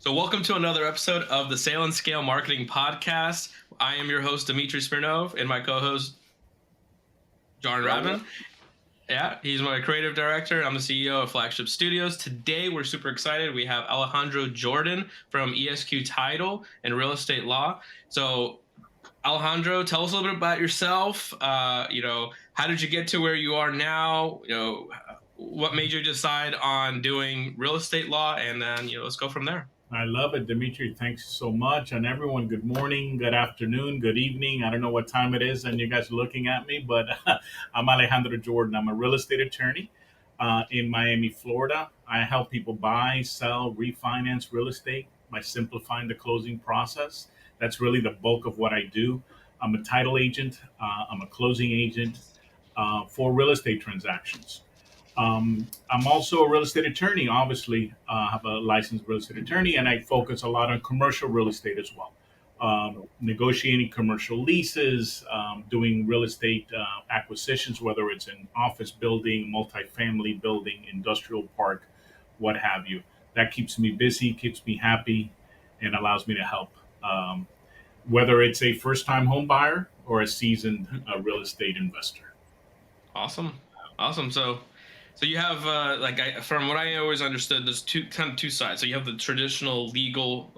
So, welcome to another episode of the Sale and Scale Marketing Podcast. I am your host, Dmitry Smirnov, and my co host, John Rabin. Yeah, he's my creative director. I'm the CEO of Flagship Studios. Today, we're super excited. We have Alejandro Jordan from ESQ Title and Real Estate Law. So, Alejandro, tell us a little bit about yourself. How did you get to where you are now? What made you decide on doing real estate law? And then, let's go from there. I love it, Dimitri. Thanks so much. And everyone, good morning, good afternoon, good evening. I don't know what time it is and you guys are looking at me, but I'm Alejandro Jordan. I'm a real estate attorney in Miami, Florida. I help people buy, sell, refinance real estate by simplifying the closing process. That's really the bulk of what I do. I'm a title agent, I'm a closing agent for real estate transactions. I'm also a real estate attorney, obviously, have a licensed real estate attorney, and I focus a lot on commercial real estate as well. Negotiating commercial leases, doing real estate acquisitions, whether it's an office building, multifamily building, industrial park, what have you. That keeps me busy, keeps me happy, and allows me to help. Um, Whether it's a first time home buyer or a seasoned real estate investor. Awesome. Awesome. So you have from what I always understood, there's two sides. So you have the traditional legal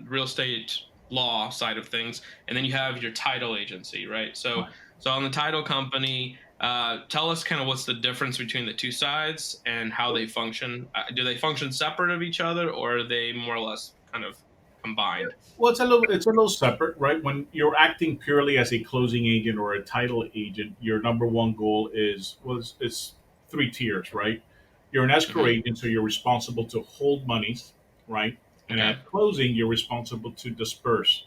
real estate law side of things, and then you have your title agency, right? So on the title company, tell us kind of what's the difference between the two sides and how they function. Do they function separate of each other, or are they more or less kind of combined? Well, it's a little separate, right? When you're acting purely as a closing agent or a title agent, your number one goal is three tiers, right? You're an escrow Hmm. agent, so you're responsible to hold monies, right? And Okay. at closing, you're responsible to disperse.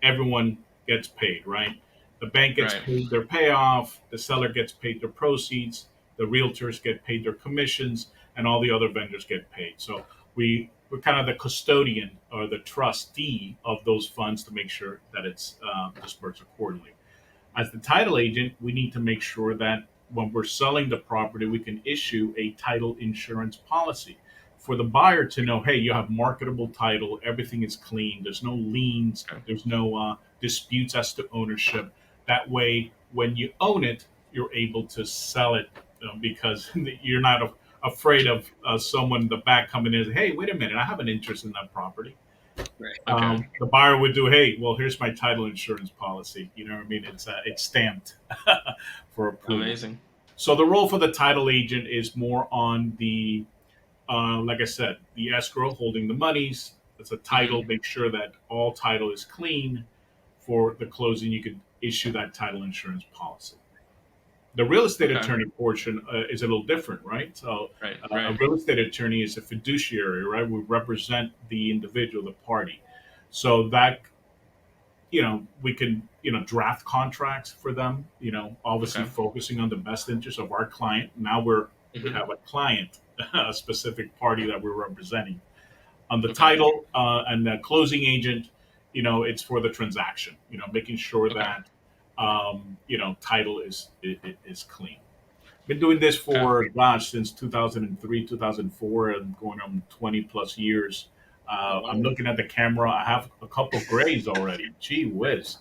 Everyone gets paid, right? The bank gets Right. paid their payoff, the seller gets paid their proceeds, the realtors get paid their commissions, and all the other vendors get paid. So we're kind of the custodian or the trustee of those funds to make sure that it's dispersed accordingly. As the title agent, we need to make sure that when we're selling the property, we can issue a title insurance policy for the buyer to know, hey, you have marketable title, everything is clean, there's no liens, Okay. there's no disputes as to ownership. That way, when you own it, you're able to sell it because you're not afraid of someone in the back coming in and say, hey, wait a minute, I have an interest in that property. Right. Okay. The buyer would do, hey, well, here's my title insurance policy. You know what I mean? It's stamped for approval. Amazing. So the role for the title agent is more on the, like I said, the escrow holding the monies. It's a title. Hmm. Make sure that all title is clean for the closing. You can issue that title insurance policy. The real estate Okay. attorney portion is a little different, right? So Right. a Right. real estate attorney is a fiduciary, right? We represent the individual, the party. So that we can draft contracts for them. Obviously Okay. focusing on the best interest of our client. Now we Hmm. have a client, a specific party that we're representing. On the Okay. title and the closing agent, it's for the transaction. Making sure Okay. that title is clean. Been doing this Okay. for gosh since 2003, 2004, and going on 20 plus years. Oh, I'm wow. looking at the camera. I have a couple of grays already. Gee whiz.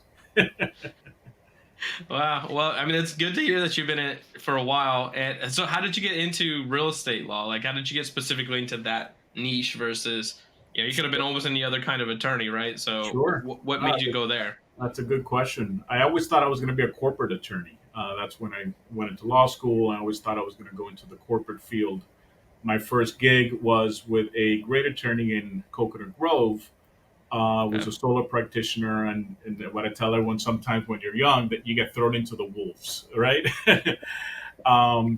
Wow. Well, I mean, it's good to hear that you've been in it for a while. And so, how did you get into real estate law? Like, how did you get specifically into that niche versus, you could have been almost any other kind of attorney, right? So, Sure. what made you go there? That's a good question. I always thought I was going to be a corporate attorney. That's when I went into law school. I always thought I was going to go into the corporate field. My first gig was with a great attorney in Coconut Grove. Was Okay. a solo practitioner, and what I tell everyone sometimes when you're young that you get thrown into the wolves, right?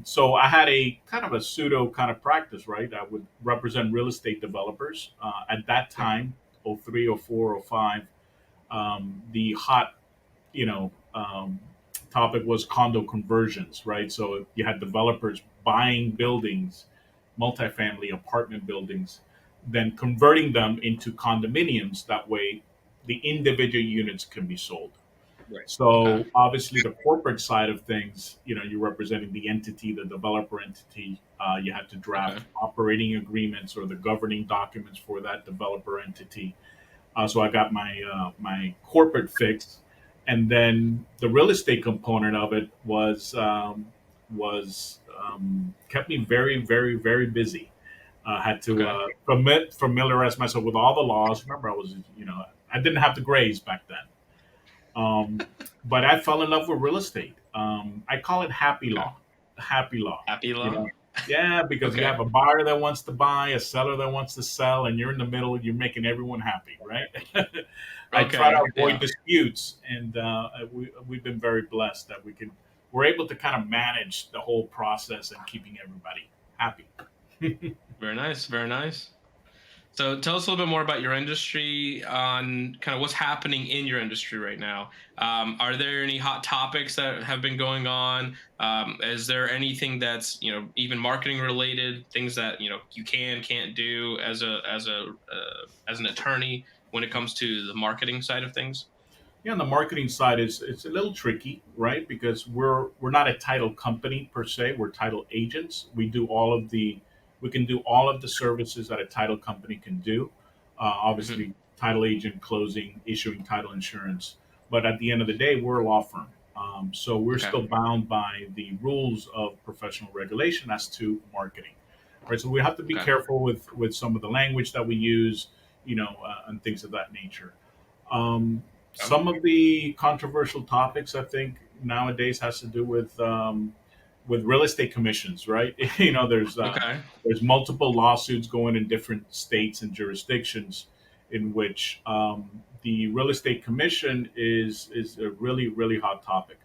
So I had a kind of a pseudo kind of practice, right? I would represent real estate developers at that time, '03, '04, '05. The hot, you know, topic was condo conversions, right? So you had developers buying buildings, multifamily apartment buildings, then converting them into condominiums. That way, the individual units can be sold. Right. Okay. So obviously, the corporate side of things, you're representing the entity, the developer entity. You have to Okay. draft operating agreements or the governing documents for that developer entity. So I got my corporate fix, and then the real estate component of it was kept me very, very, very busy. Had to Okay. familiarize myself with all the laws. Remember, I didn't have the grades back then. Um, but I fell in love with real estate. I call it happy Okay. law. Happy law. Happy You law. know, yeah, because you Okay. have a buyer that wants to buy, a seller that wants to sell, and you're in the middle. You're making everyone happy, right? I try to Okay. avoid Yeah. disputes, and we've been very blessed that we're able to kind of manage the whole process and keeping everybody happy. Very nice. Very nice. So tell us a little bit more about your industry, on kind of what's happening in your industry right now. Are there any hot topics that have been going on? Is there anything that's even marketing related, things that you can't do as an attorney when it comes to the marketing side of things? Yeah, on the marketing side is it's a little tricky, right? Because we're not a title company per se. We're title agents. We can do all of the services that a title company can do. Hmm. Obviously, title agent, closing, issuing title insurance. But at the end of the day, we're a law firm. So we're Okay. still bound by the rules of professional regulation as to marketing, right? So we have to be Okay. careful with some of the language that we use, and things of that nature. Um, Um, some of the controversial topics, I think, nowadays has to do with real estate commissions, right? okay. There's multiple lawsuits going in different states and jurisdictions, in which the real estate commission is a really really hot topic.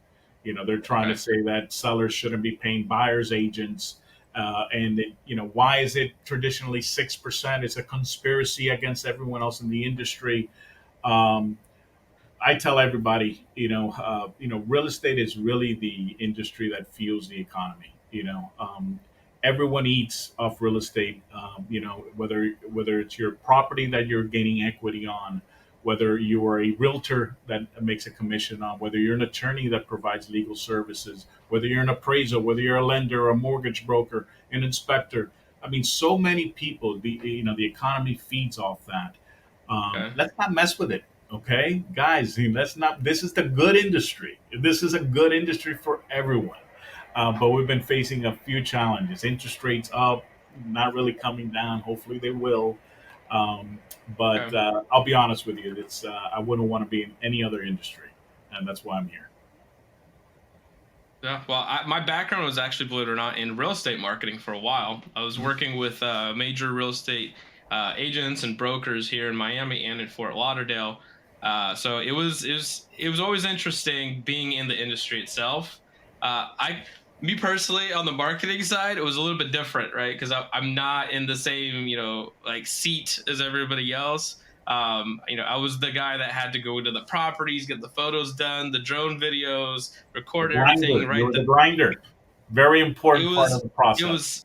They're trying to Okay. say that sellers shouldn't be paying buyers agents. Why is it traditionally 6%? It's a conspiracy against everyone else in the industry. um, I tell everybody, real estate is really the industry that fuels the economy. Everyone eats off real estate. Whether it's your property that you're gaining equity on, whether you are a realtor that makes a commission on, whether you're an attorney that provides legal services, whether you're an appraiser, whether you're a lender, a mortgage broker, an inspector. I mean, so many people. The economy feeds off that. Okay. Let's not mess with it, okay, guys. Let's not. This is the good industry. This is a good industry for everyone. But we've been facing a few challenges. Interest rates up, not really coming down. Hopefully they will. Um, but Okay. I'll be honest with you. It's I wouldn't want to be in any other industry, and that's why I'm here. Yeah, well, my background was actually, believe it or not, in real estate marketing for a while. I was working with major real estate agents and brokers here in Miami and in Fort Lauderdale. So it was always interesting being in the industry itself. Me personally, on the marketing side, it was a little bit different, right? Because I'm not in the same like seat as everybody else. I was the guy that had to go to the properties, get the photos done, the drone videos, The record everything, grinder. right? You're the grinder. Very It important part of was the it process. was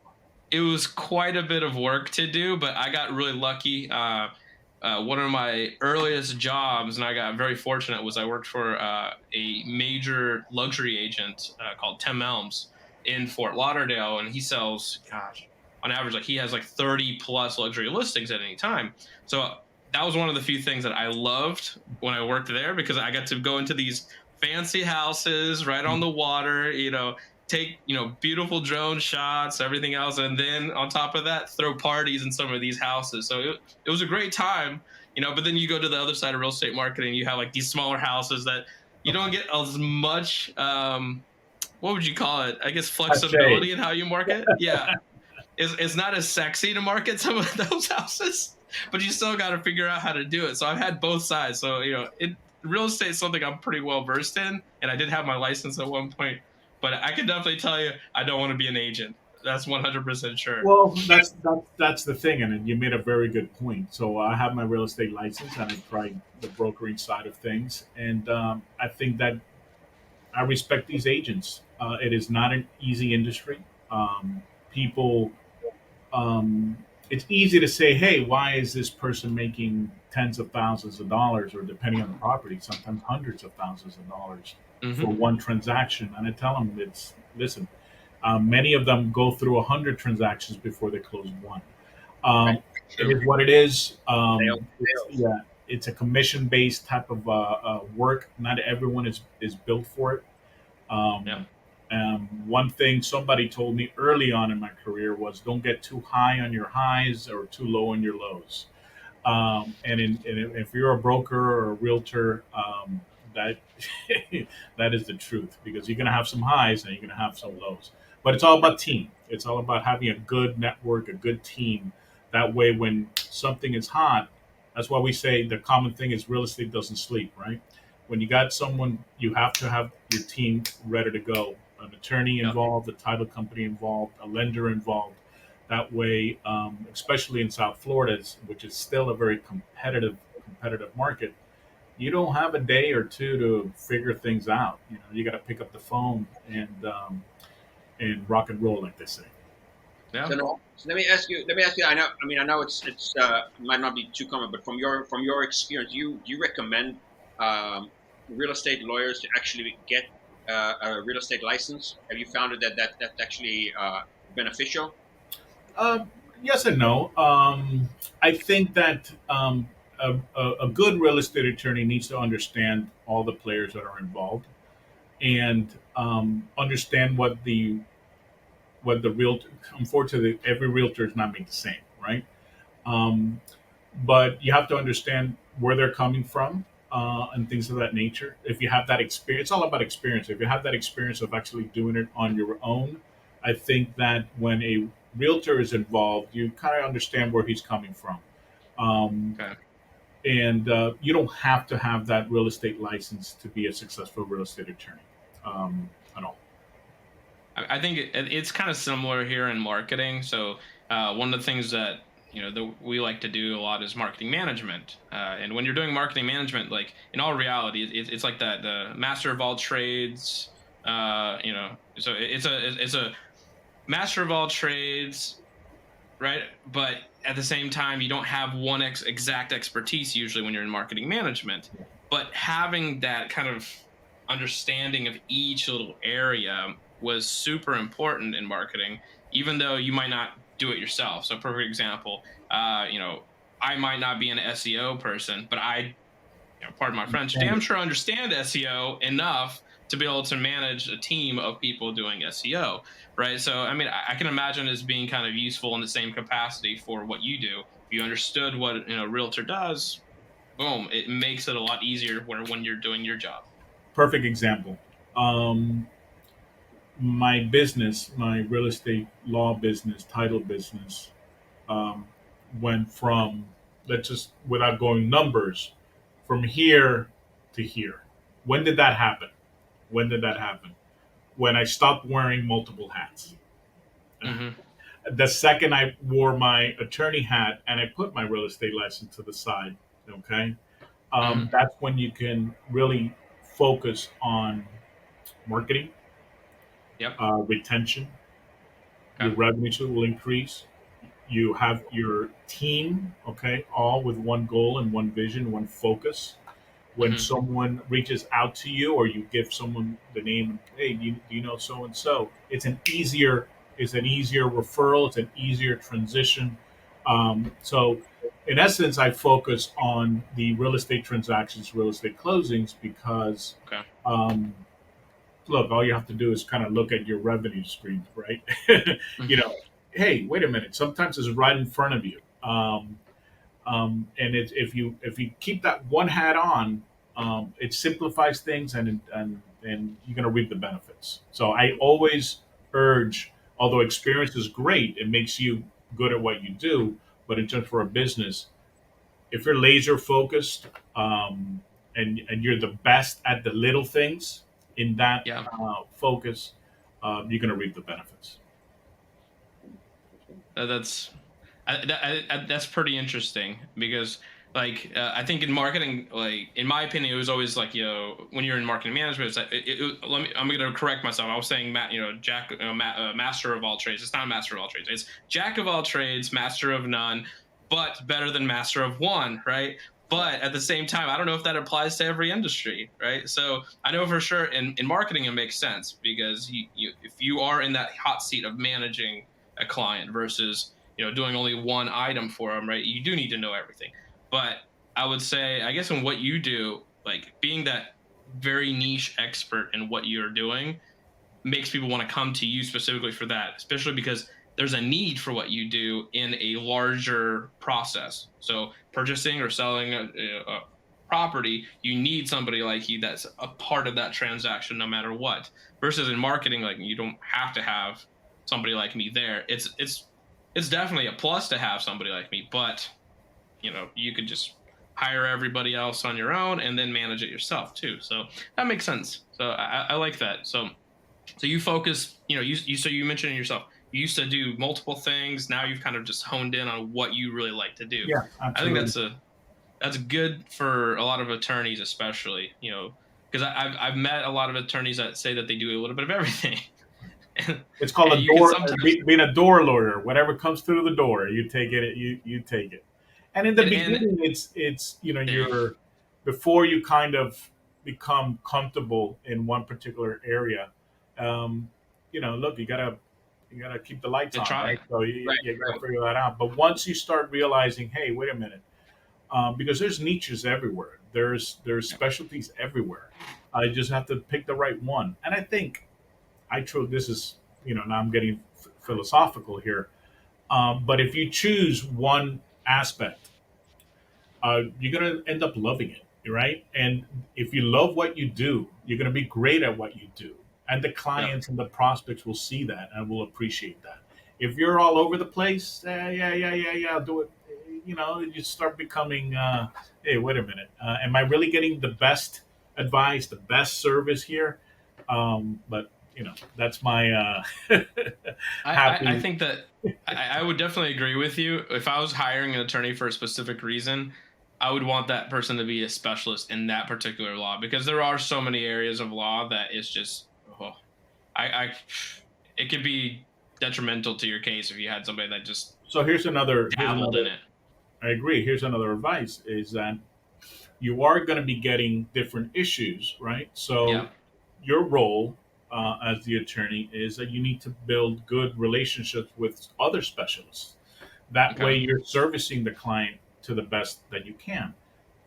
it was quite a bit of work to do, but I got really lucky. One of my earliest jobs, and I got very fortunate, was I worked for a major luxury agent called Tim Elms in Fort Lauderdale, and he sells, gosh, on average, like he has like 30 plus luxury listings at any time. So that was one of the few things that I loved when I worked there, because I got to go into these fancy houses right on the water, take beautiful drone shots, everything else, and then on top of that throw parties in some of these houses. So it was a great time. But then you go to the other side of real estate marketing, you have like these smaller houses that you don't get as much, what would you call it, I guess, Cliche. flexibility in how you market. Yeah, it's not as sexy to market some of those houses, but you still got to figure out how to do it. So I've had both sides. So real estate is something I'm pretty well versed in, and I did have my license at one point. But I can definitely tell you, I don't want to be an agent. That's 100% sure. Well, that's the thing, and you made a very good point. So I have my real estate license, and I tried the brokering side of things, and I think that I respect these agents. It is not an easy industry. People, um, it's easy to say, hey, why is this person making tens of thousands of dollars, or depending on the property, sometimes hundreds of thousands of dollars for Mm-hmm. one transaction? And I tell them, it's listen, many of them go through 100 transactions before they close one. Right. Um, it True. is what it is. Sales, It's sales. yeah, it's a commission based type of work. Not everyone is built for it. Yeah. Um, One thing somebody told me early on in my career was, don't get too high on your highs or too low on your lows. And if you're a broker or a realtor, that that is the truth, because you're going to have some highs and you're going to have some lows. But it's all about team. It's all about having a good network, a good team. That way, when something is hot, that's why we say the common thing is real estate doesn't sleep, right? When you got someone, you have to have your team ready to go. An attorney Yeah. involved, a title company involved, a lender involved. That way, especially in South Florida, which is still a very competitive market, you don't have a day or two to figure things out. You got to pick up the phone and rock and roll, like they say. Yeah. So no. So let me ask you. Let me ask you. I know. I mean, I know it's might not be too common, but from your experience, you recommend real estate lawyers to actually get a real estate license? Have you found that that's actually beneficial? Um, yes and no. I think that a good real estate attorney needs to understand all the players that are involved, and understand what the real. Unfortunately, every realtor is not made the same, right? Um, but you have to understand where they're coming from, and things of that nature. If you have that experience, it's all about experience. If you have that experience of actually doing it on your own, I think that when a realtor is involved, you kind of understand where he's coming from. Um, Okay. and you don't have to have that real estate license to be a successful real estate attorney, at all. I think it's kind of similar here in marketing. So one of the things that we like to do a lot is marketing management. And when you're doing marketing management, like in all reality, it's like the master of all trades. So it's a master of all trades, right? But at the same time, you don't have one exact expertise usually when you're in marketing management. But having that kind of understanding of each little area was super important in marketing, even though you might not do it yourself. So, perfect example, I might not be an SEO person, but pardon my French, And damn sure understand SEO enough to be able to manage a team of people doing SEO, right? So, I mean, I can imagine as being kind of useful in the same capacity for what you do. If you understood what a realtor does, boom, it makes it a lot easier when you're doing your job. perfect example. Um, my business, my real estate law business, title business, um, went from, let's just, without going numbers, from here to here. When did that happen? When did that happen? When I stopped wearing multiple hats. Hmm. The second I wore my attorney hat and I put my real estate license to the side, okay, Hmm. that's when you can really focus on marketing, Yep. retention. Your Okay. revenues will increase. You have your team, okay, all with one goal and one vision, one focus. When Hmm. someone reaches out to you, or you give someone the name, hey, do you know so and so? It's an easier referral. It's an easier transition. So, in essence, I focus on the real estate transactions, real estate closings, because Okay. um, look, all you have to do is kind of look at your revenue stream, right? you know, hey, wait a minute. Sometimes it's right in front of you. And if you keep that one hat on, it simplifies things, and you're going to reap the benefits. So I always urge, although experience is great, it makes you good at what you do. But in terms for a business, if you're laser focused, and you're the best at the little things in that Yeah. focus, you're going to reap the benefits. That's that's pretty interesting because I think in marketing, like in my opinion, it was always like, when you're in marketing management, it's like, I'm going to correct myself. I was saying, master of all trades. It's not a master of all trades. It's jack of all trades, master of none, but better than master of one, right? But at the same time, I don't know if that applies to every industry, right? So I know for sure in marketing it makes sense, because if you are in that hot seat of managing a client versus doing only one item for them, right? You do need to know everything. But I would say, I guess in what you do, like being that very niche expert in what you're doing makes people want to come to you specifically for that, especially because there's a need for what you do in a larger process. So purchasing or selling a property, you need somebody like you that's a part of that transaction no matter what. Versus in marketing, like you don't have to have somebody like me there. It's definitely a plus to have somebody like me, but you could just hire everybody else on your own and then manage it yourself too. So that makes sense. So I like that. So you focus, so you mentioned yourself, you used to do multiple things. Now you've kind of just honed in on what you really like to do. Yeah, I think absolutely. that's good for a lot of attorneys, especially, because I've met a lot of attorneys that say that they do a little bit of everything. and, It's called and a you can door. sometimes, Being a door lawyer. Whatever comes through the door, you take it. You take it. And in the and beginning, it's you're before you kind of become comfortable in one particular area. Um, look, you gotta keep the lights to on, try. right? So Right, you gotta right. figure that out. But once you start realizing, hey, wait a minute, because there's niches everywhere. There's specialties everywhere. I just have to pick the right one. And I think I truly this is now I'm getting philosophical here. But if you choose one aspect, you're gonna end up loving it, right? And if you love what you do, you're gonna be great at what you do, and the Yeah. clients and the prospects will see that and will appreciate that. If you're all over the place, yeah, I'll do it. You start becoming, hey, wait a minute, am I really getting the best advice, the best service here? But that's my I happy. think that I would definitely agree with you. If I was hiring an attorney for a specific reason, I would want that person to be a specialist in that particular law, because there are so many areas of law that it's just, I it could be detrimental to your case if you had somebody that just So here's dabbled in another. it. I agree. Here's another advice: is that you are going to be getting different issues, right? So Yeah. your role as the attorney is that you need to build good relationships with other specialists. That way, Okay. you're servicing the client to the best that you can.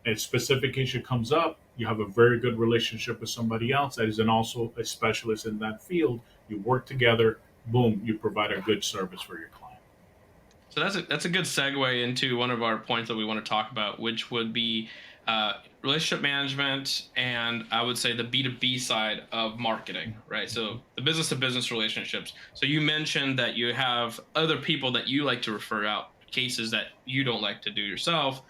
A specific issue comes up, you have a very good relationship with somebody else that is also a specialist in that field. You work together. Boom, you provide a good service for your client. So that's a good segue into one of our points that we want to talk about, which would be relationship management, and I would say the B2B side of marketing, right? So the business to business relationships. So you mentioned that you have other people that you like to refer out cases that you don't like to do yourself.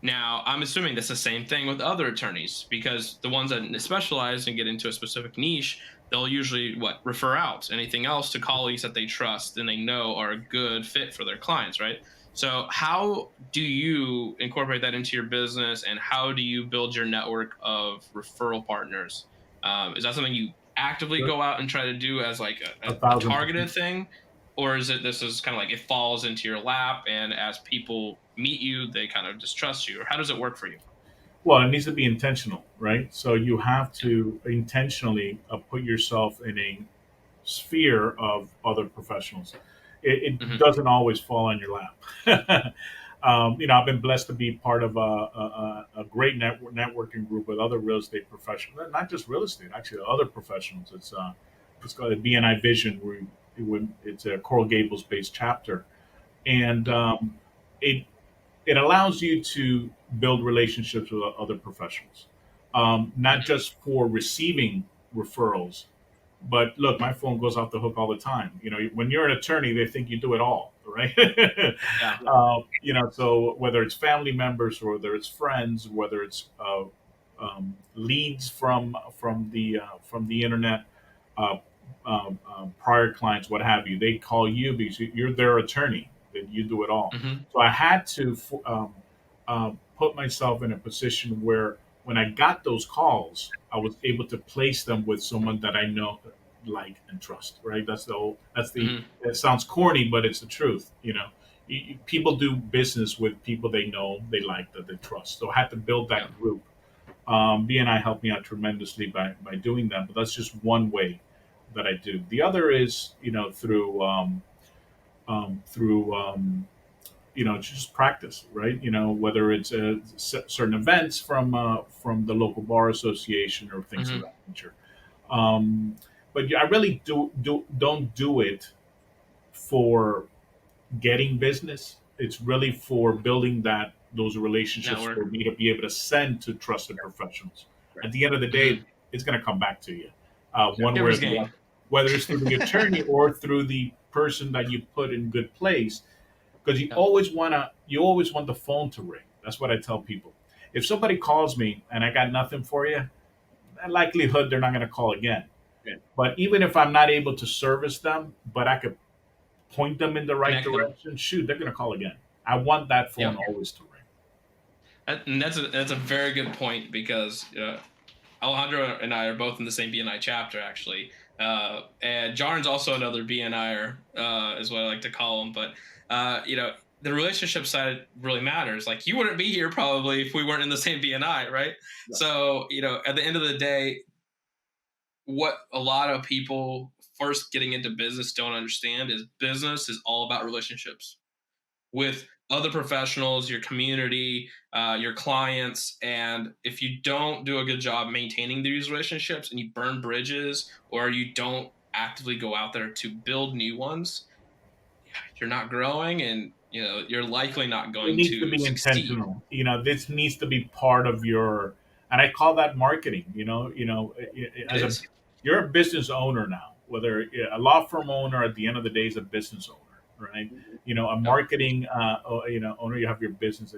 Now, I'm assuming that's the same thing with other attorneys, because the ones that specialize and get into a specific niche, they'll usually refer out anything else to colleagues that they trust and they know are a good fit for their clients, right? So, how do you incorporate that into your business, and how do you build your network of referral partners? Is that something you actively go out and try to do as like A a thousand targeted percent. thing, or is it this is kind of like it falls into your lap, and as people meet you they kind of just trust you, or how does it work for you? Well, it needs to be intentional, right? So you have Yeah. to intentionally put yourself in a sphere of other professionals. It Hmm. doesn't always fall on your lap. I've been blessed to be part of a great networking group with other real estate professionals, not just real estate, actually other professionals. It's called a BNI Vision. It's a Coral Gables based chapter, and Hmm. it it allows you to build relationships with other professionals, not Hmm. just for receiving referrals. But look, my phone goes off the hook all the time. When you're an attorney, they think you do it all, right? Yeah. So whether it's family members, or whether it's friends, whether it's leads from the internet, uh, prior clients, what have you, they call you because you're their attorney. That you do it all. Hmm. So I had to put myself in a position where when I got those calls, I was able to place them with someone that I know, like, and trust. Right? That's the. Hmm. It sounds corny, but it's the truth. People do business with people they know, they like, that they trust. So I had to build Yeah. that group. BNI helped me out tremendously by doing that, but that's just one way that I do. The other is, through just practice, right? Whether it's certain events from the local bar association or things of Hmm. that nature. Um, but I really don't do it for getting business. It's really for building those relationships for Network. me to be able to send to trusted professionals. Right. At the end of the Hmm. day, it's going to come back to you, one way or Numbers the game. other, whether it's through the attorney or through the person that you put in good place. Because Yeah. you always want the phone to ring. That's what I tell people. If somebody calls me and I got nothing for you, likelihood they're not going to call again. Yeah. But even if I'm not able to service them, but I could point them in the right Connect them. direction, shoot, they're going to call again. I want that Yeah. phone always to ring. And that's a very good point because Alejandro and I are both in the same BNI chapter, actually. And Jarn's also another BNIer, is what I like to call him. But, the relationship side really matters. Like, you wouldn't be here probably if we weren't in the same BNI, right? Yeah. So, at the end of the day, what a lot of people first getting into business don't understand is business is all about relationships with other professionals, your community, your clients. And if you don't do a good job maintaining these relationships and you burn bridges or you don't actively go out there to build new ones, you're not growing and you're likely not It going needs to to be succeed. intentional. This needs to be part of your, and I call that marketing. It As a is. you're a business owner now. Whether a law firm owner, at the end of the day, is a business owner, right? Mhm. A Yep. marketing, owner. You have your business.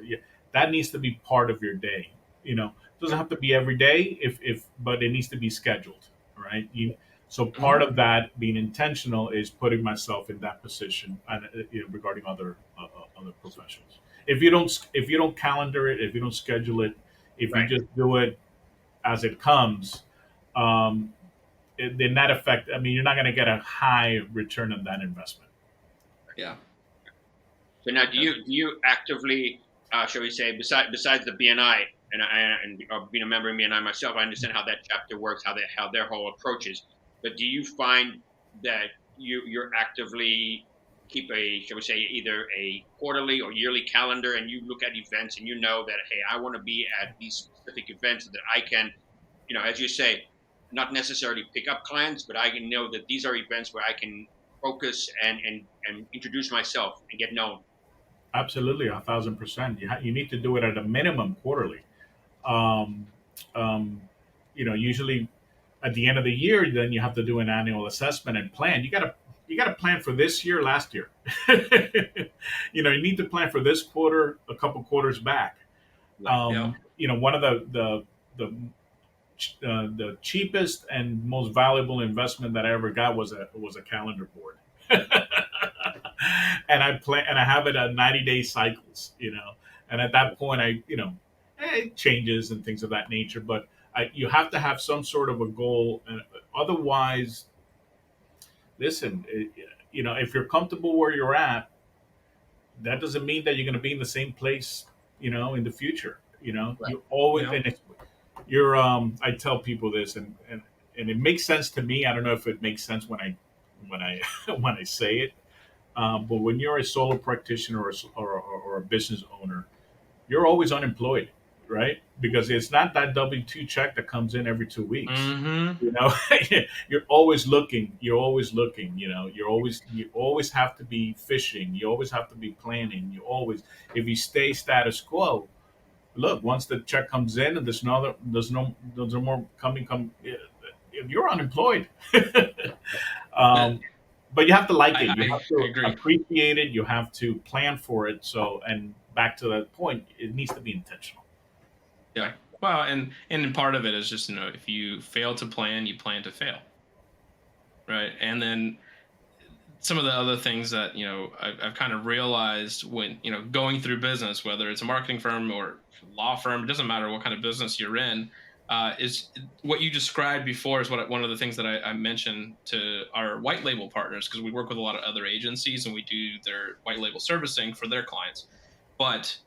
That needs to be part of your day. It doesn't have to be every day, but it needs to be scheduled, right? So Mhm. part of that being intentional is putting myself in that position, and regarding other professionals. If you don't calendar it, if you don't schedule it, if you Right. just do it as it comes, um, then that effect. I mean, you're not going to get a high return on that investment. Yeah. So now, Yeah. do you actively, shall we say, besides the BNI and being a member of BNI myself, I understand how that chapter works, how their whole approach is. But do you find that you're actively keep a, shall we say, either a quarterly or yearly calendar, and you look at events and you know that, hey, I want to be at these specific events so that I can, as you say, not necessarily pick up clients, but I can know that these are events where I can focus and introduce myself and get known. Absolutely, 1,000%. You need to do it at a minimum quarterly. Um, um, Usually at the end of the year, then you have to do an annual assessment and plan. You got to plan for this year, last year. You need to plan for this quarter, a couple quarters back. Right. Yeah. One of the cheapest and most valuable investment that I ever got was a calendar board. And I have it at 90-day cycles, and at that point it changes and things of that nature, but you have to have some sort of a goal, otherwise, listen, if you're comfortable where you're at, that doesn't mean that you're going to be in the same place, in the future. Right. You always, Yeah. and you're I tell people this, and it makes sense to me. I don't know if it makes sense when I when I say it, but when you're a solo practitioner or a business owner, you're always unemployed, right? Because it's not that W-2 check that comes in every 2 weeks. Hmm. You know, you're always looking. You're always looking. You always have to be fishing. You always have to be planning. If you stay status quo, look, once the check comes in and there's no more you're unemployed. But um, but you have to like it. You I have to agree. appreciate it. You have to plan for it. So, and back to that point, it needs to be intentional. Yeah. Well, and part of it is just if you fail to plan, you plan to fail, right? And then some of the other things that I've kind of realized when going through business, whether it's a marketing firm or law firm, it doesn't matter what kind of business you're in. Is what you described before is one of the things that I mentioned to our white label partners, because we work with a lot of other agencies and we do their white label servicing for their clients. But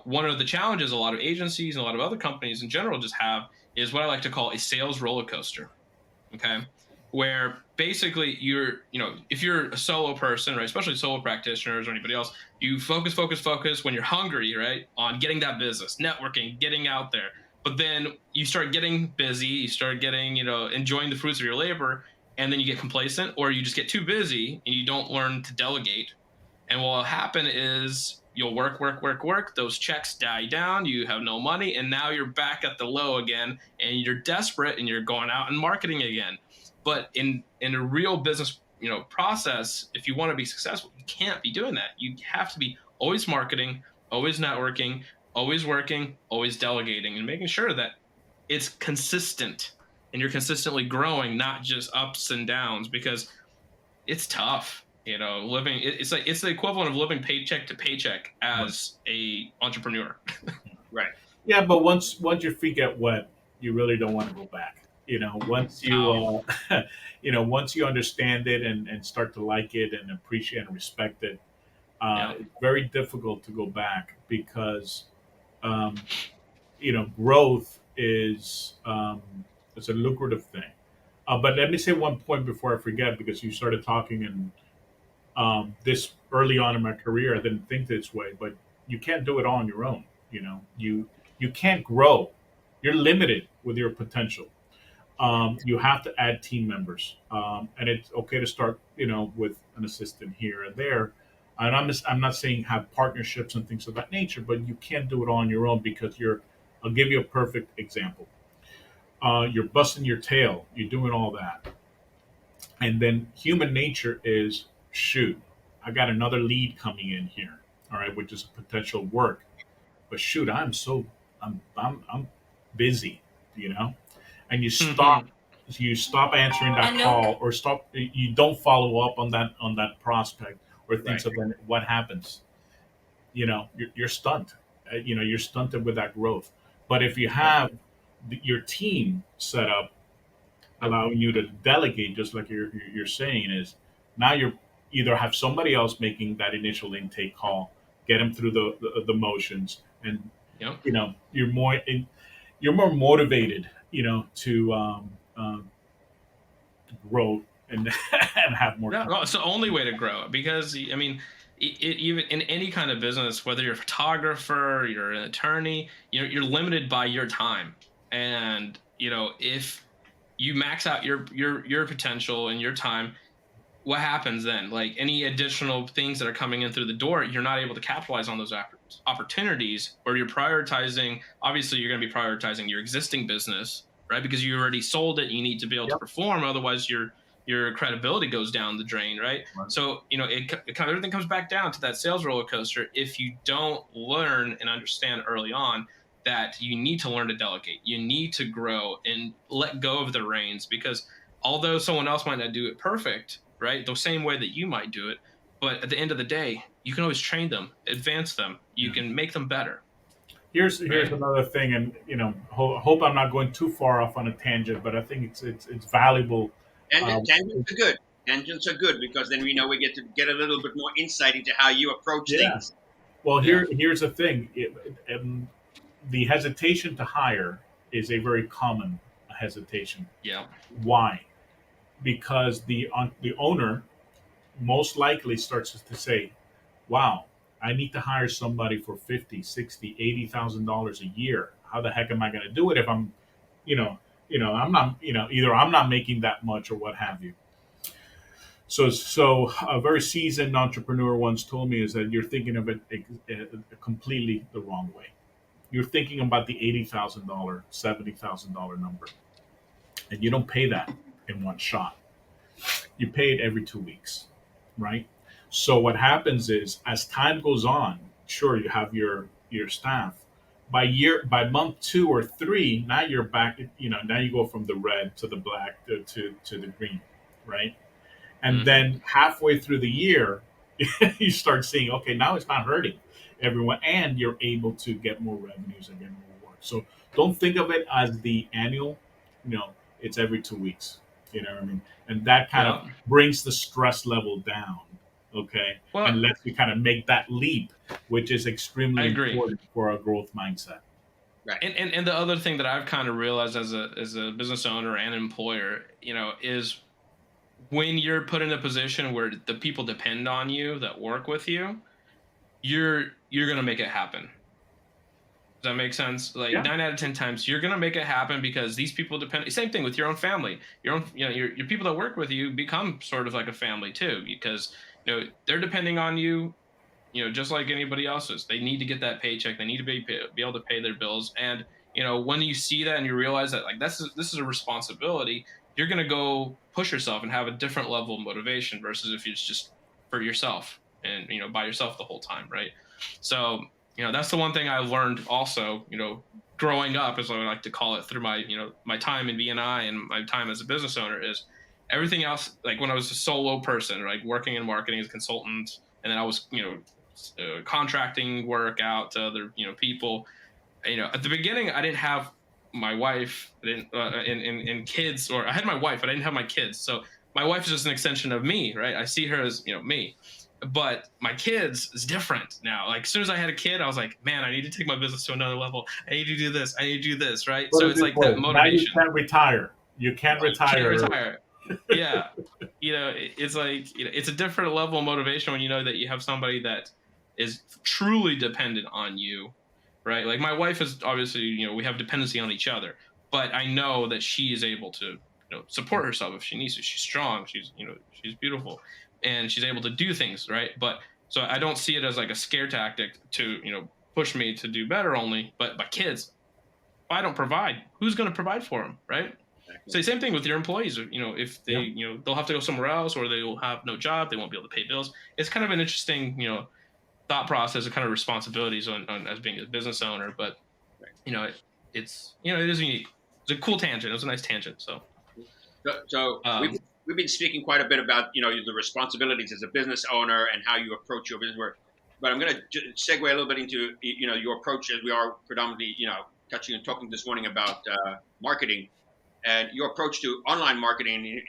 one of the challenges a lot of agencies and a lot of other companies in general just have is what I like to call a sales roller coaster. Okay. Where basically if you're a solo person, right, especially solo practitioners or anybody else, you focus when you're hungry, right, on getting that business, networking, getting out there. But then you start getting busy, you start getting, enjoying the fruits of your labor, and then you get complacent or you just get too busy and you don't learn to delegate. And what will happen is you'll work. Those checks die down. You have no money. And now you're back at the low again and you're desperate and you're going out and marketing again. But in a real business, process, if you want to be successful, you can't be doing that. You have to be always marketing, always networking, always working, always delegating, and making sure that it's consistent and you're consistently growing, not just ups and downs, because it's tough. Living it's like it's the equivalent of living paycheck to paycheck as a entrepreneur. Right. Yeah, but once your feet get wet, you really don't want to go back. Once you once you understand it and start to like it and appreciate and respect it, Yeah. it's very difficult to go back because um, growth is it's a lucrative thing. But let me say one point before I forget, because you started talking, and this early on in my career, I didn't think this way, but you can't do it all on your own. You can't grow. You're limited with your potential. You have to add team members, and it's okay to start, with an assistant here and there. And I'm not saying have partnerships and things of that nature, but you can't do it all on your own because you're. I'll give you a perfect example. You're busting your tail. You're doing all that, and then human nature is, shoot, I got another lead coming in here, all right, which is a potential work. But shoot, I'm busy, you know, and you stop answering that call, or you don't follow up on that prospect or Right. things of that. What happens? You're stunned. You're stunted with that growth. But if you have your team set up allowing you to delegate, just like you're saying, is now you're either have somebody else making that initial intake call, get them through the motions, and Yep. you're more motivated, to grow and and have more No, time. it's the only way to grow, because I mean, even in any kind of business, whether you're a photographer, you're an attorney, you're limited by your time. And if you max out your potential and your time, what happens then? Like, any additional things that are coming in through the door, you're not able to capitalize on those opportunities, or you're prioritizing. Obviously, you're going to be prioritizing your existing business, right? Because you already sold it. You need to be able to Yep. perform. Otherwise, your credibility goes down the drain, right? Right. So, everything comes back down to that sales roller coaster. If you don't learn and understand early on that you need to learn to delegate, you need to grow and let go of the reins, because although someone else might not do it perfect, right, the same way that you might do it, but at the end of the day, you can always train them, advance them, you Yeah. can make them better, Here's right? another thing, and hope I'm not going too far off on a tangent, but I think it's valuable. And Um, tangents are good. Tangents are good because then we get to get a little bit more insight into how you approach yeah. things. Well, Yeah. here's the thing. The hesitation to hire is a very common hesitation. Yeah. Why? Because the owner most likely starts to say, "Wow, I need to hire somebody for 50, 60, $80,000 a year. How the heck am I going to do it if I'm, you know, I'm not, either I'm not making that much or what have you." So a very seasoned entrepreneur once told me is that you're thinking of it completely the wrong way. You're thinking about the $80,000, $70,000 number, and you don't pay that in one shot. You pay it every 2 weeks, right? So what happens is, as time goes on, sure, you have your staff. By month 2 or 3, now you're back. Now you go from the red to the black to the green, right? And Mm-hmm. then halfway through the year, you start seeing, okay, now it's not hurting everyone, and you're able to get more revenues and get more work. So don't think of it as the annual, it's every 2 weeks. You know what I mean? And that kind of Yeah. brings the stress level down, okay, Well, and lets you kind of make that leap, which is I extremely agree. important for a growth mindset. Right. And the other thing that I've kind of realized as a business owner and employer, is when you're put in a position where the people depend on you that work with you, you're gonna make it happen. Does that make sense? Like Yeah. 9 out of 10 times, you're gonna make it happen because these people depend. Same thing with your own family. Your own, your people that work with you become sort of like a family too, because they're depending on you. Just like anybody else is. They need to get that paycheck. They need to be able to pay their bills. And when you see that and you realize that like this is a responsibility, you're gonna go push yourself and have a different level of motivation versus if it's just for yourself and by yourself the whole time, right? So that's the one thing I learned also. Growing up, as I like to call it, through my time in BNI and my time as a business owner is everything else. Like when I was a solo person, like working in marketing as a consultant, and then I was contracting work out to other people. At the beginning I didn't have my wife, I didn't and kids, or I had my wife, but I didn't have my kids. So my wife is just an extension of me, right? I see her as me. But my kids is different now. Like as soon as I had a kid, I was like, man, I need to take my business to another level. I need to do this. I need to do this, right? Put So it it's this like that way: now you motivation. can't retire. You can't Right. Can't retire early. retire. Yeah. It's like it's a different level of motivation when you know that you have somebody that is truly dependent on you, right? Like my wife is obviously, we have dependency on each other, but I know that she is able to, support herself if she needs to. She's strong. She's beautiful, and she's able to do things, right? But so I don't see it as like a scare tactic to, push me to do better only. But my kids, if I don't provide, who's going to provide for them, right? Exactly. So same thing with your employees. If they, Yeah. they'll have to go somewhere else, or they will have no job, they won't be able to pay bills. It's kind of an interesting, thought process and kind of responsibilities on as being a business owner. But Right. it is unique. It's a cool tangent. It was a nice tangent. So, So um, we've been speaking quite a bit about the responsibilities as a business owner and how you approach your business work. But I'm going to segue a little bit into your approach, as we are predominantly touching and talking this morning about marketing and your approach to online marketing.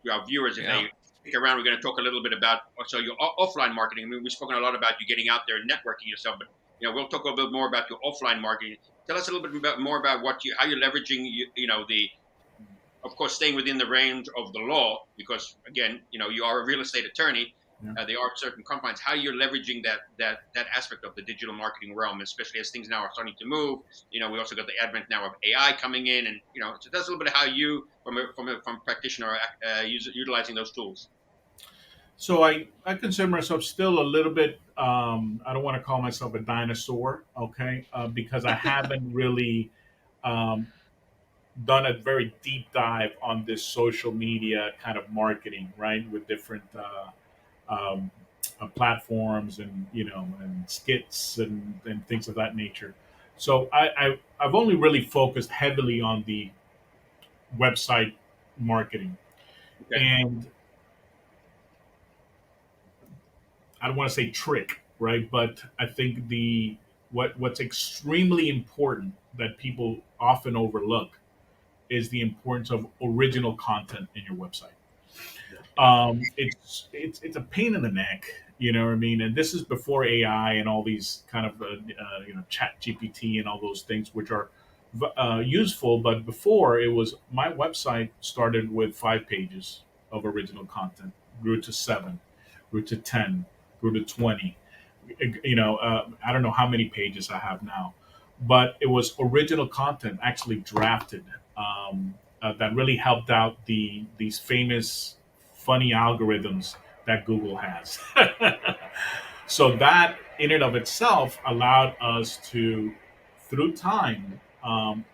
To our viewers, if yeah, they stick around, we're going to talk a little bit about also your offline marketing. I mean, we've spoken a lot about you getting out there and networking yourself, but we'll talk a little bit more about your offline marketing. Tell us a little bit more about how you're leveraging the, of course, staying within the range of the law, because again, you are a real estate attorney. Yeah. There are certain confines. How you're leveraging that aspect of the digital marketing realm, especially as things now are starting to move. We also got the advent now of AI coming in, and so that's a little bit of how you, from a practitioner, utilizing those tools. So I consider myself still a little bit. I don't want to call myself a dinosaur, okay, because I haven't really um, done a very deep dive on this social media kind of marketing, right, with different platforms and and skits and things of that nature. So I've only really focused heavily on the website marketing, Okay. and I don't want to say trick, right? But I think what's extremely important that people often overlook is the importance of original content in your website. It's a pain in the neck, you know what I mean? And this is before AI and all these kind of Chat GPT and all those things, which are useful. But before, it was my website started with 5 pages of original content, grew to 7, grew to 10, grew to 20. I don't know how many pages I have now, but it was original content actually drafted, that really helped out these famous funny algorithms that Google has. So that in and of itself allowed us to, through time,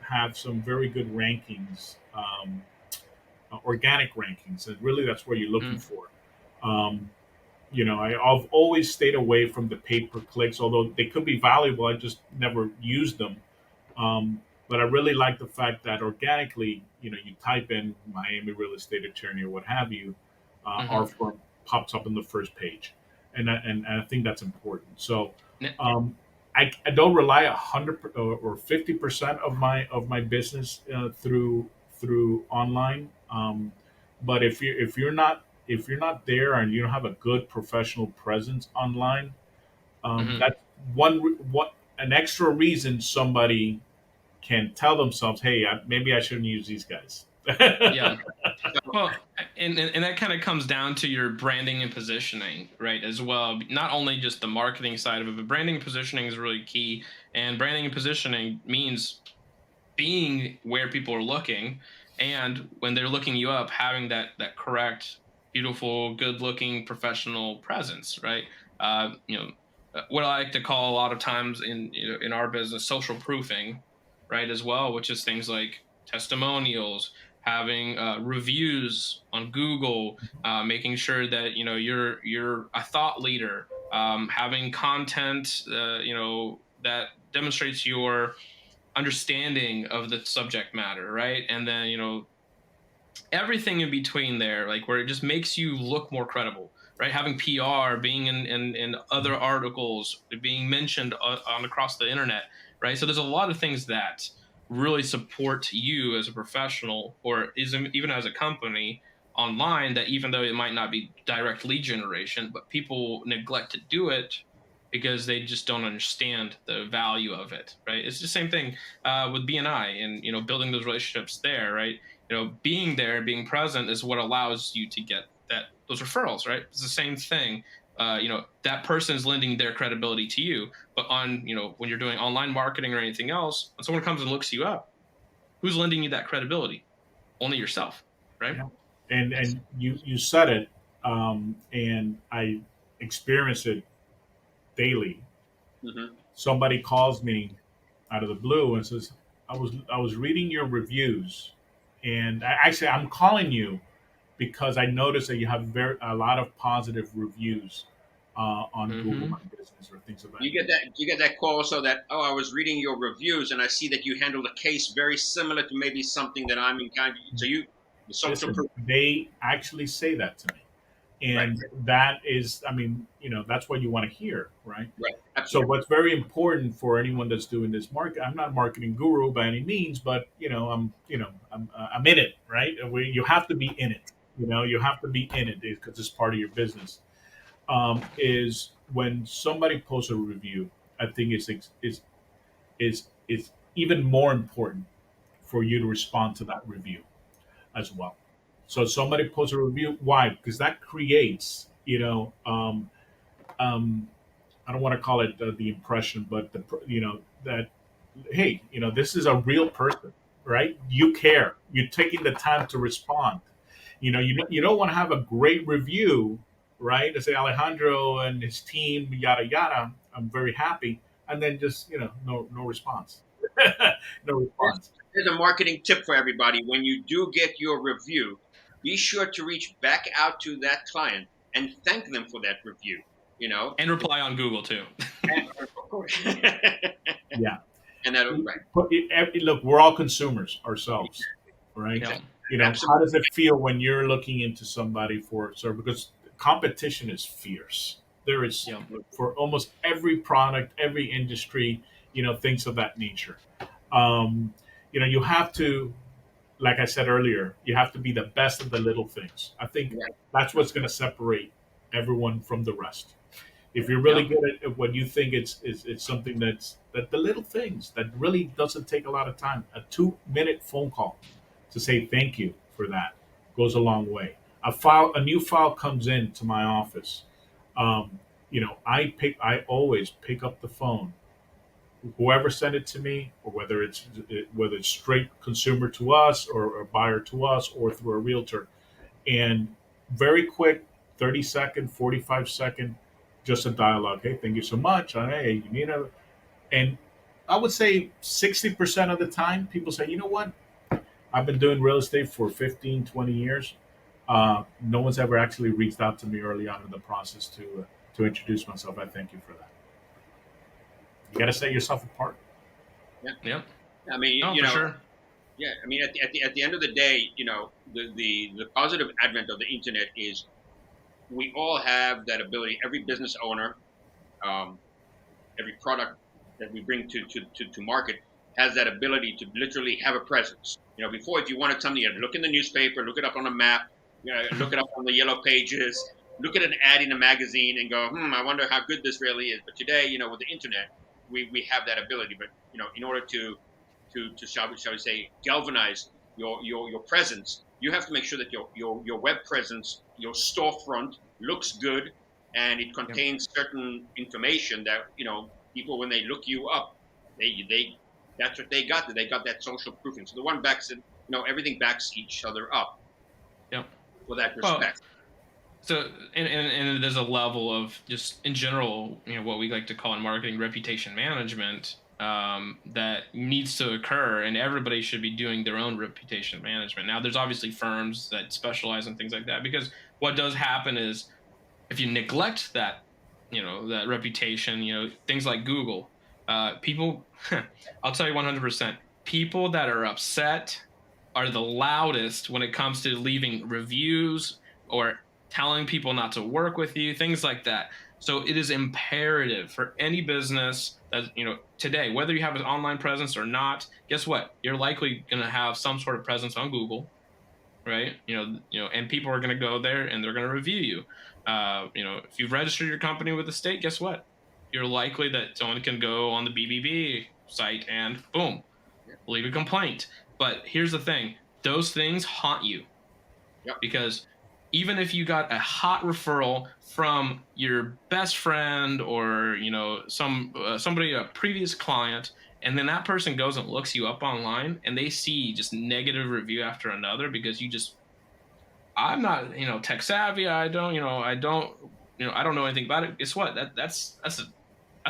have some very good rankings, organic rankings, and really that's what you're looking mm, for. Um, I've always stayed away from the pay per clicks, although they could be valuable. I just never used them. But I really like the fact that organically, you type in Miami real estate attorney or what have you, our firm pops up on the first page, and I think that's important. So um, I don't rely 100 or 50% of my business through online. But if you're not there and you don't have a good professional presence online, Mhm. that's what an extra reason somebody can tell themselves, "Hey, maybe I shouldn't use these guys." Yeah. Well, and that kind of comes down to your branding and positioning, right? As well, not only just the marketing side of it, but branding and positioning is really key. And branding and positioning means being where people are looking, and when they're looking you up, having that correct, beautiful, good-looking, professional presence, right? What I like to call a lot of times in our business social proofing, right? As well, which is things like testimonials, having reviews on Google, making sure that you're a thought leader, having content, that demonstrates your understanding of the subject matter, right? And then, everything in between there, like where it just makes you look more credible, right? Having PR, being in other articles, being mentioned on across the internet, right? So there's a lot of things that really support you as a professional or even as a company online, that even though it might not be direct lead generation, but people neglect to do it because they just don't understand the value of it, right? It's the same thing with BNI and building those relationships there, right? Being there, being present is what allows you to get those referrals, right? It's the same thing. That person is lending their credibility to you, but when you're doing online marketing or anything else, when someone comes and looks you up, who's lending you that credibility? Only yourself, right? Yeah. And you said it, and I experience it daily. Mm-hmm. Somebody calls me out of the blue and says, "I was reading your reviews, and actually I'm calling you because I noticed that you have a lot of positive reviews on Google Mm-hmm. My Business or things of that You get nature." that you get that call so that, oh, I was reading your reviews and I see that you handled a case very similar to maybe something that I'm in kind. So the social Listen, proof, they actually say that to me, right, and that is, I mean, that's what you want to hear, right? right, So absolutely. what's very important for anyone that's doing this market, I'm not a marketing guru by any means, but I'm in it, right? You have to be in it. You have to be in it because it's part of your business. Is when somebody posts a review, I think is even more important for you to respond to that review as well. So somebody posts a review. Why? Because that creates, um, I don't want to call it the impression, but that, hey, this is a real person, right? You care. You're taking the time to respond. You don't want to have a great review, right? To say Alejandro and his team, yada yada. I'm very happy, and then just no response, no Here's, response. here's a marketing tip for everybody. When you do get your review, be sure to reach back out to that client and thank them for that review. You know, And reply on Google too. and, of course, Yeah. and that right, Look, we're all consumers ourselves, right? Yeah. exactly, How absolutely, does it feel when you're looking into somebody for service? Because competition is fierce. There is Yeah. for almost every product, every industry, things of that nature. Um, you have to, like I said earlier, you have to be the best of the little things. I think right. that's what's going to separate everyone from the rest. If you're really Yeah. good at what you think it's something that the little things that really doesn't take a lot of time. A 2-minute phone call to say thank you for that goes a long way. A new file comes in to my office. Um, I always pick up the phone, whoever sent it to me, or whether it's straight consumer to us or a buyer to us or through a realtor, and very quick, 30-second, 45-second, just a dialogue. Hey, thank you so much. Hey, you need a, and I would say 60% of the time, people say, you know what? I've been doing real estate for 15, 20 years. No one's ever actually reached out to me early on in the process to introduce myself. I thank you for that. You got to set yourself apart. Yeah, Yeah. I mean, No, for sure. yeah, I mean, at the end of the day, the positive advent of the internet is we all have that ability. Every business owner, every product that we bring to market has that ability to literally have a presence. Before, if you wanted something, you had to look in the newspaper, look it up on a map, look it up on the yellow pages, look at an ad in a magazine and go, I wonder how good this really is. But today, with the internet, we have that ability. But in order to shall we say galvanize your presence, you have to make sure that your web presence, your storefront looks good, and it contains certain information that people, when they look you up, they that's what they got. They got that social proofing. So the one backs it. Everything backs each other up. Yep. With that respect. So, and there's a level of just in general, what we like to call in marketing reputation management that needs to occur, and everybody should be doing their own reputation management. Now, there's obviously firms that specialize in things like that, because what does happen is if you neglect that, that reputation, things like Google, people, I'll tell you 100%, people that are upset are the loudest when it comes to leaving reviews or telling people not to work with you, things like that. So it is imperative for any business that, today, whether you have an online presence or not, guess what? You're likely going to have some sort of presence on Google, right? And people are going to go there and they're going to review you. If you've registered your company with the state, guess what? You're likely that someone can go on the BBB site and boom, leave a complaint. But here's the thing. Those things haunt you. Yep. Because even if you got a hot referral from your best friend or, somebody, a previous client, and then that person goes and looks you up online and they see just negative review after another because I'm not, tech savvy. I don't know anything about it. Guess what? That's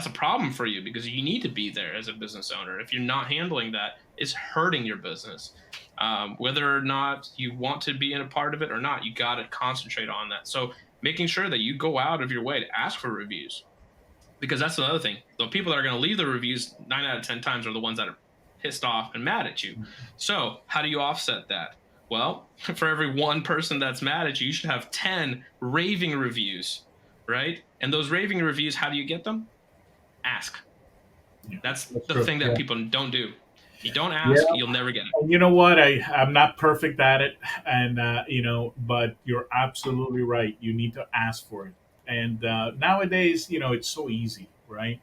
a problem for you, because you need to be there as a business owner. If you're not handling that, it's hurting your business. Whether or not you want to be in a part of it or not, you got to concentrate on that. So making sure that you go out of your way to ask for reviews, because that's another thing. The people that are going to leave the reviews 9 out of 10 times are the ones that are pissed off and mad at you. So how do you offset that? Well, for every one person that's mad at you, you should have 10 raving reviews, right? And those raving reviews, how do you get them? Ask. That's the true. thing that people don't do. You don't ask, you'll never get it. And you know what? I'm not perfect at it, and but you're absolutely right. You need to ask for it. And nowadays, it's so easy, right?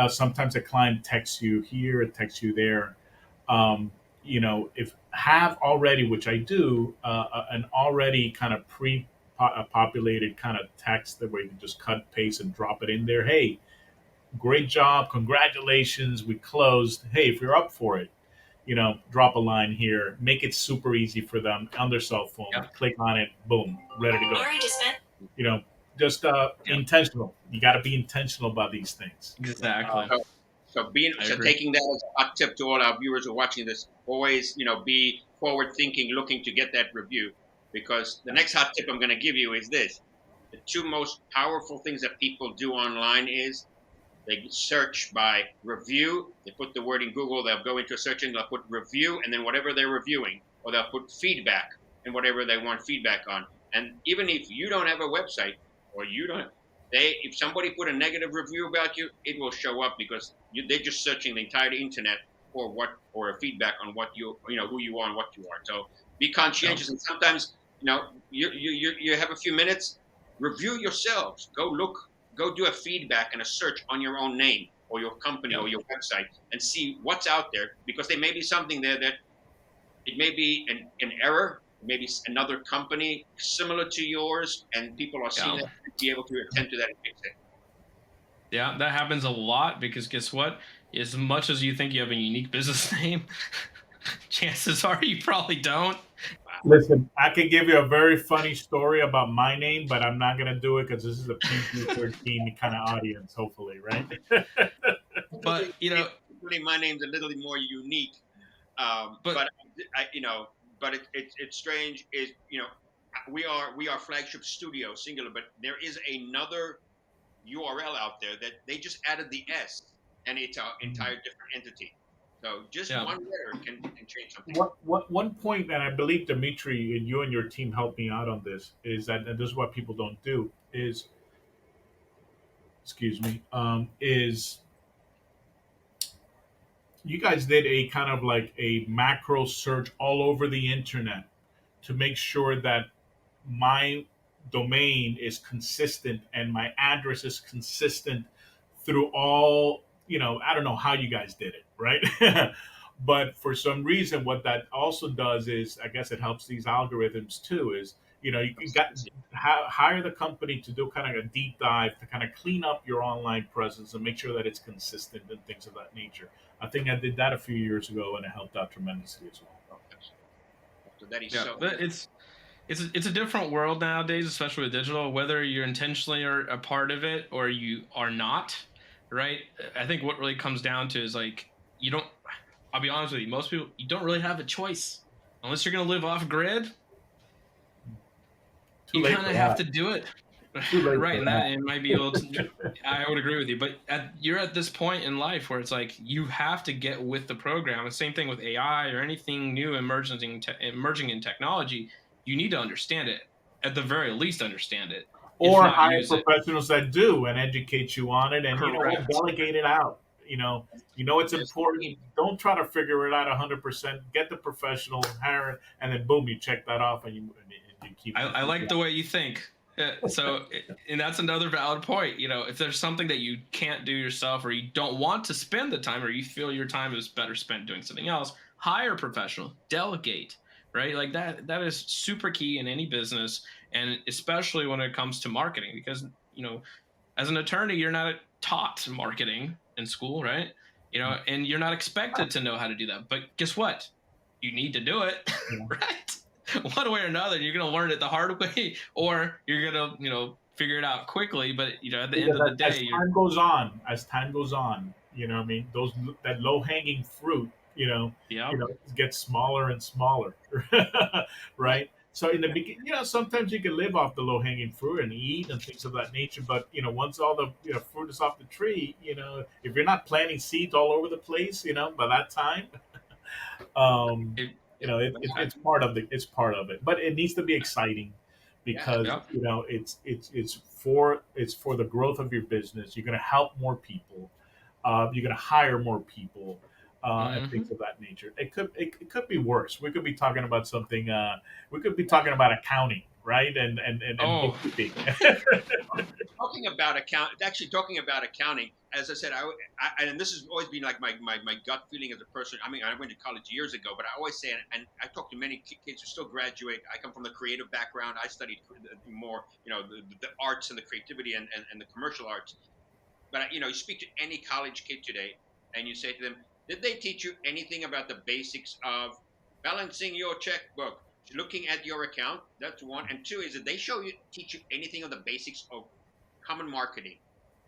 Sometimes a client texts you here, it texts you there. If have already, which I do, an already kind of populated kind of text that where you can just cut, paste, and drop it in there. Hey, great job, congratulations, we closed. Hey, if you're up for it, drop a line here, make it super easy for them on their cell phone. Yep. Click on it, boom, ready to go. Just intentional. You got to be intentional about these things. Exactly. So taking that as a hot tip to all our viewers who are watching this, always be forward thinking, looking to get that review, because the next hot tip I'm going to give you is this: the two most powerful things that people do online is they search by review. They put the word in Google. They'll go into a search engine. They'll put review, and then whatever they're reviewing, or they'll put feedback and whatever they want feedback on. And even if you don't have a website, or if somebody put a negative review about you, it will show up, because they're just searching the entire internet for a feedback on what who you are and what you are. So be conscientious, and sometimes you have a few minutes, review yourselves. Go do a feedback and a search on your own name or your company or your website and see what's out there, because there may be something there that it may be an error, maybe another company similar to yours, and people are seeing that and be able to attend to that and fix it. Yeah, that happens a lot, because guess what? As much as you think you have a unique business name, chances are you probably don't. Listen, I can give you a very funny story about my name, but I'm not going to do it because this is a PG-13 kind of audience, hopefully, right? But, my name's a little more unique. But it's strange is, we are Flagship Studio, singular, but there is another URL out there that they just added the S, and it's an entire different entity. So just Yeah. one letter can change something. One point that I believe Dimitri and you and your team helped me out on this is that, and this is what people don't do, is, excuse me, is you guys did a kind of like a macro search all over the internet to make sure that my domain is consistent and my address is consistent through all, I don't know how you guys did it, right? But for some reason what that also does is, I guess it helps these algorithms too, is you can hire the company to do kind of a deep dive to kind of clean up your online presence and make sure that it's consistent and things of that nature. I think I did that a few years ago and it helped out tremendously as well. So that is Yeah, so. but it's a different world nowadays, especially with digital. Whether you're intentionally are a part of it or you are not, right? I think what really comes down to is like you don't. I'll be honest with you. Most people, you don't really have a choice unless you're going to live off grid. Too You late kind for of have to that. do it, Too late right? for And that that. it might be able to. I would agree with you, but you're at this point in life where it's like you have to get with the program. The same thing with AI or anything new emerging in technology. You need to understand it. At the very least, understand it. If Or not, hire use it. professionals that do and educate you on it, and you know what, Correct. delegate it out. It's Yes, important. Don't try to figure it out 100%. Get the professional, hire it, and then boom, you check that off, and you keep. I like the way you think. And that's another valid point. If there's something that you can't do yourself or you don't want to spend the time or you feel your time is better spent doing something else, hire a professional, delegate, right? Like that is super key in any business. And especially when it comes to marketing, because, as an attorney, you're not taught marketing in school, right? And you're not expected to know how to do that. But guess what? You need to do it, Yeah. right? One way or another, you're going to learn it the hard way, or you're going to, figure it out quickly. But at the end Because of the as day, you're time goes on, what I mean, those that low hanging fruit, yeah, gets smaller and smaller, right. right? So in the beginning, sometimes you can live off the low hanging fruit and eat and things of that nature. But once all the fruit is off the tree, if you're not planting seeds all over the place, by that time, um, it, it's part of it. But it needs to be exciting Yeah, because yeah, it's for the growth of your business. You're going to help more people. You're going to hire more people. And hmm things of that nature. It could be worse. We could be talking about something. We could be talking about accounting, right? And oh, bookkeeping. talking about accounting, as I said, and this has always been like my gut feeling as a person. I mean, I went to college years ago, but I always say, and I talk to many kids who still graduate. I come from the creative background. I studied more, the arts and the creativity and the commercial arts. But you speak to any college kid today, and you say to them, "Did they teach you anything about the basics of balancing your checkbook, looking at your account?" That's one. And two is that they teach you anything of the basics of common marketing.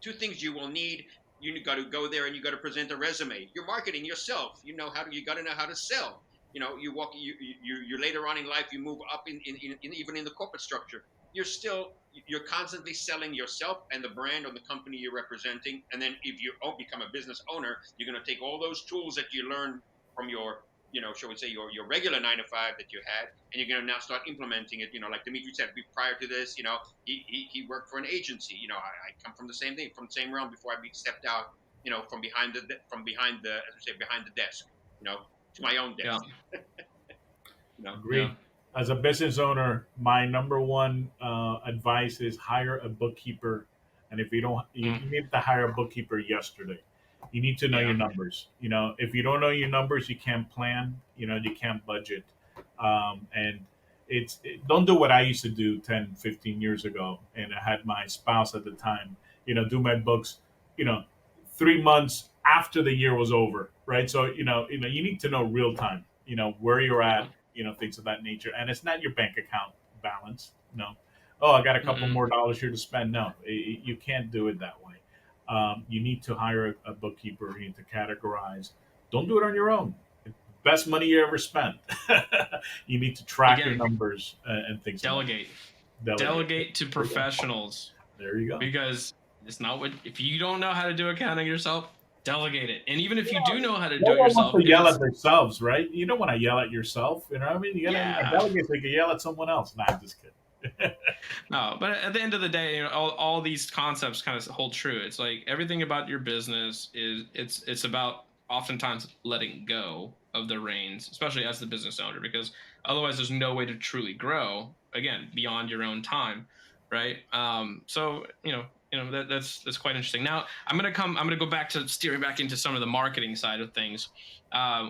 Two things you will need. You got to go there and you got to present a resume. You're marketing yourself. You got to know how to sell. You walk. You later on in life you move up in even in the corporate structure. You're constantly selling yourself and the brand or the company you're representing. And then if you become a business owner, you're going to take all those tools that you learned from your shall we say your regular 9 to 5 that you had, and you're going to now start implementing it. Like Dimitri said prior to this, he worked for an agency. I come from the same thing, from the same realm before I stepped out, from behind the as we say, behind the desk, to my own yeah, desk. you know, yeah, Agreed. As a business owner, my number one advice is hire a bookkeeper. And if you don't, mm, you need to hire a bookkeeper yesterday. You need to know your yeah, numbers. If you don't know your numbers, you can't plan. You can't budget. And don't do what I used to do 10, 15 years ago. And I had my spouse at the time, do my books, you know, 3 months after the year was over, right? So you need to know real time, where you're yeah, at, things of that nature. And it's not your bank account balance. No. Oh, I got a couple mm-mm. more dollars here to spend. No, you can't do it that way. You need to hire a bookkeeper. You need to categorize. Don't do it on your own. Best money you ever spent. You need to track your Again, numbers and things like delegate, that. Delegate. delegate to professionals There you go. because it's not what if you don't know how to do accounting yourself, delegate it. And even if you Yeah, do know how to no do it one wants yourself, to if yell it's at themselves, right? You don't want to yell at yourself. You know what I mean? You gotta yeah. delegate so you can yell at someone else. Nah, I'm just kidding. No, but at the end of the day, all these concepts kind of hold true. It's like everything about your business is it's about oftentimes letting go of the reins, especially as the business owner, because otherwise there's no way to truly grow again beyond your own time, right? So that's quite interesting. Now I'm gonna go back to steering back into some of the marketing side of things.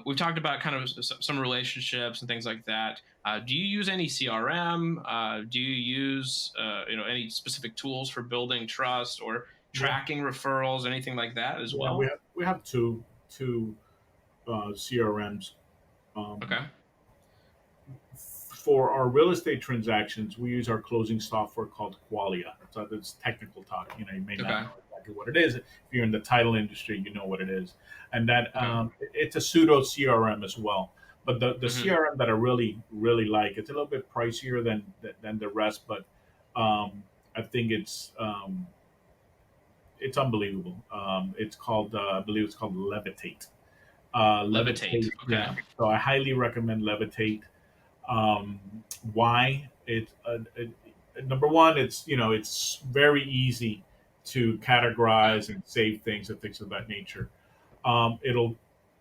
We've talked about kind of some relationships and things like that. Do you use any CRM? Do you use any specific tools for building trust or Yeah, tracking referrals, anything like that as yeah. We well? have we have two CRMs. Okay. For our real estate transactions, we use our closing software called Qualia. So it's technical talk. You may not Okay. know exactly what it is. If you're in the title industry, you know what it is. And that Okay. it's a pseudo CRM as well. But the Hmm. CRM that I really like, it's a little bit pricier than the rest, but I think it's unbelievable. It's called I believe it's called Levitate. Levitate. Levitate, Okay. yeah. So I highly recommend Levitate. um, why number one, it's very easy to Okay. categorize and save things and things of that nature. It'll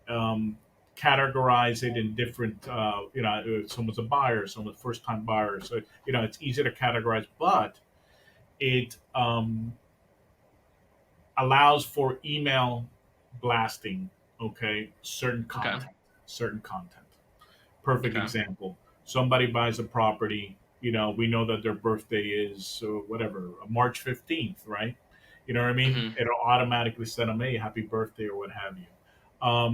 um, categorize it in different if someone's a buyer, someone's a first time buyer, so it's easy to categorize, but it allows for email blasting. Okay, Okay. certain content. Perfect Okay. example. Somebody buys a property, we know that their birthday is whatever, March 15th, right? You know what I mean? Hmm. It'll automatically send them, hey, happy birthday or what have you.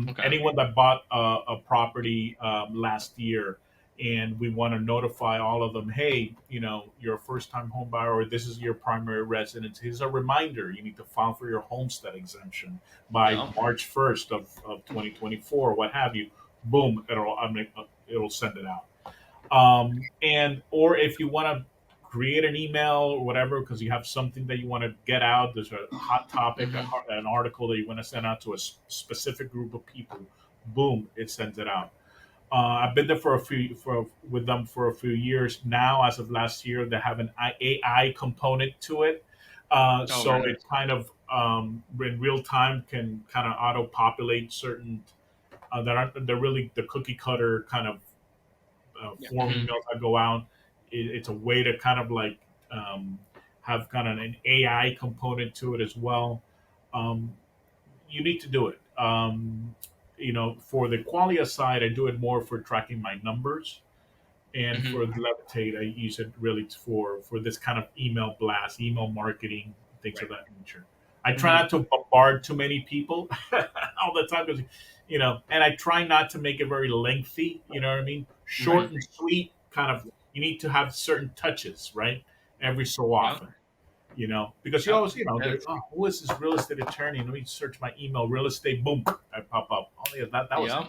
Okay. Anyone that bought a property last year, and we want to notify all of them, hey, you're a first time home buyer or this is your primary residence. Here's a reminder, you need to file for your homestead exemption by Yeah. March 1st of 2024, what have you. Boom, it'll send it out. And or if you want to create an email or whatever because you have something that you want to get out, there's a hot topic, Hmm. an article that you want to send out to a specific group of people. Boom, it sends it out. I've been there with them for a few years now. As of last year, they have an AI component to it, Oh, so very it nice. kind of in real time can kind of auto populate certain that aren't they're really the cookie cutter kind of Yeah. form Hmm. emails that go out. It's a way to kind of like um, have kind of an AI component to it as well. Um, you need to do it. For the Qualia side, I do it more for tracking my numbers, and Hmm. for the Levitate, I use it really for this kind of email blast, email marketing, things of Right. that nature. I try Hmm. not to bombard too many people all the time because, and I try not to make it very lengthy. You know what I mean? Right. Short and sweet. Kind of, you need to have certain touches, right? Every so Yeah. often, because you Yeah. always, Yeah. who is this real estate attorney? Let me search my email, real estate, boom, I pop up. Oh yeah, that was him.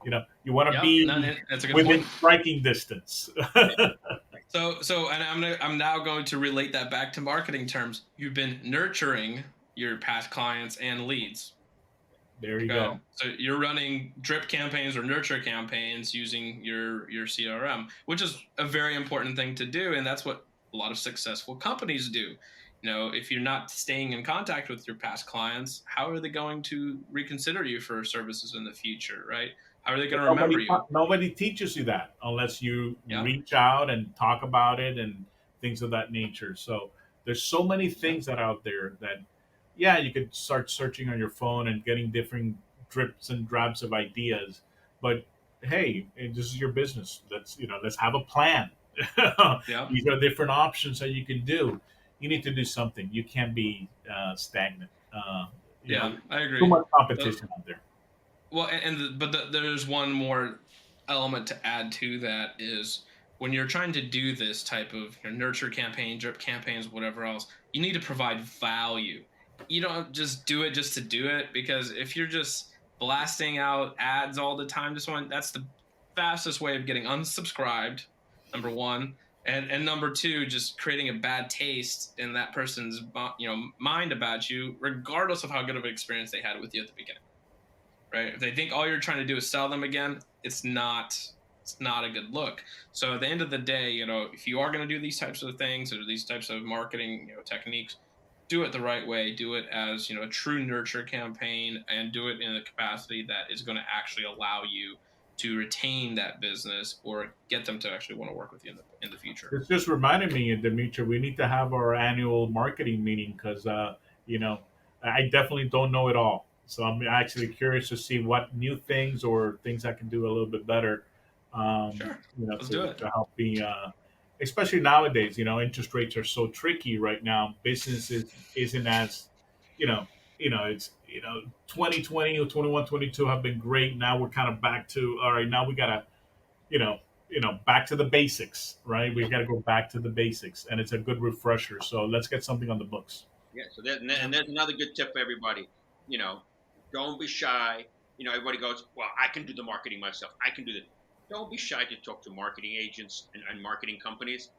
Yep. You want to Yep. No, be that's a good within point. striking distance. And I'm now going to relate that back to marketing terms. You've been nurturing your past clients and leads. There you Okay, go. so you're running drip campaigns or nurture campaigns using your CRM, which is a very important thing to do, and that's what a lot of successful companies do. If you're not staying in contact with your past clients, how are they going to reconsider you for services in the future, right? How are they But going to remember you? nobody teaches you that unless you Yeah, reach out and talk about it and things of that nature. So there's so many yeah, things that out there that, yeah, you could start searching on your phone and getting different drips and drabs of ideas. But hey, this is your business. Let's have a plan. yeah, These are different options that you can do. You need to do something. You can't be stagnant. yeah. I Too agree. much competition out there. Well, there's one more element to add to that is when you're trying to do this type of nurture campaign, drip campaigns, whatever else, you need to provide value. You don't just do it just to do it because if you're just blasting out ads all the time to someone, that's the fastest way of getting unsubscribed. Number one, And number two, just creating a bad taste in that person's mind about you, regardless of how good of an experience they had with you at the beginning. Right? If they think all you're trying to do is sell them again, it's not a good look. So at the end of the day, if you are going to do these types of things or these types of marketing, techniques, do it the right way. Do it as a true nurture campaign, and do it in a capacity that is going to actually allow you to retain that business or get them to actually want to work with you in the future. This just reminded me, Dimitri, we need to have our annual marketing meeting because, you know, I definitely don't know it all. So I'm actually curious to see what new things or things I can do a little bit better, Sure, let's do it. to help me, especially nowadays, interest rates are so tricky right now. Businesses isn't as, you know, it's, 2020 or 21, 22 have been great. Now we're kind of back to, all right, now we got to, you know, back to the basics, right? We got to go back to the basics, and it's a good refresher. So let's get something on the books. Yeah. So and there's another good tip for everybody. You know, don't be shy. Everybody goes, well, I can do the marketing myself. I can do this. Don't be shy to talk to marketing agents and marketing companies.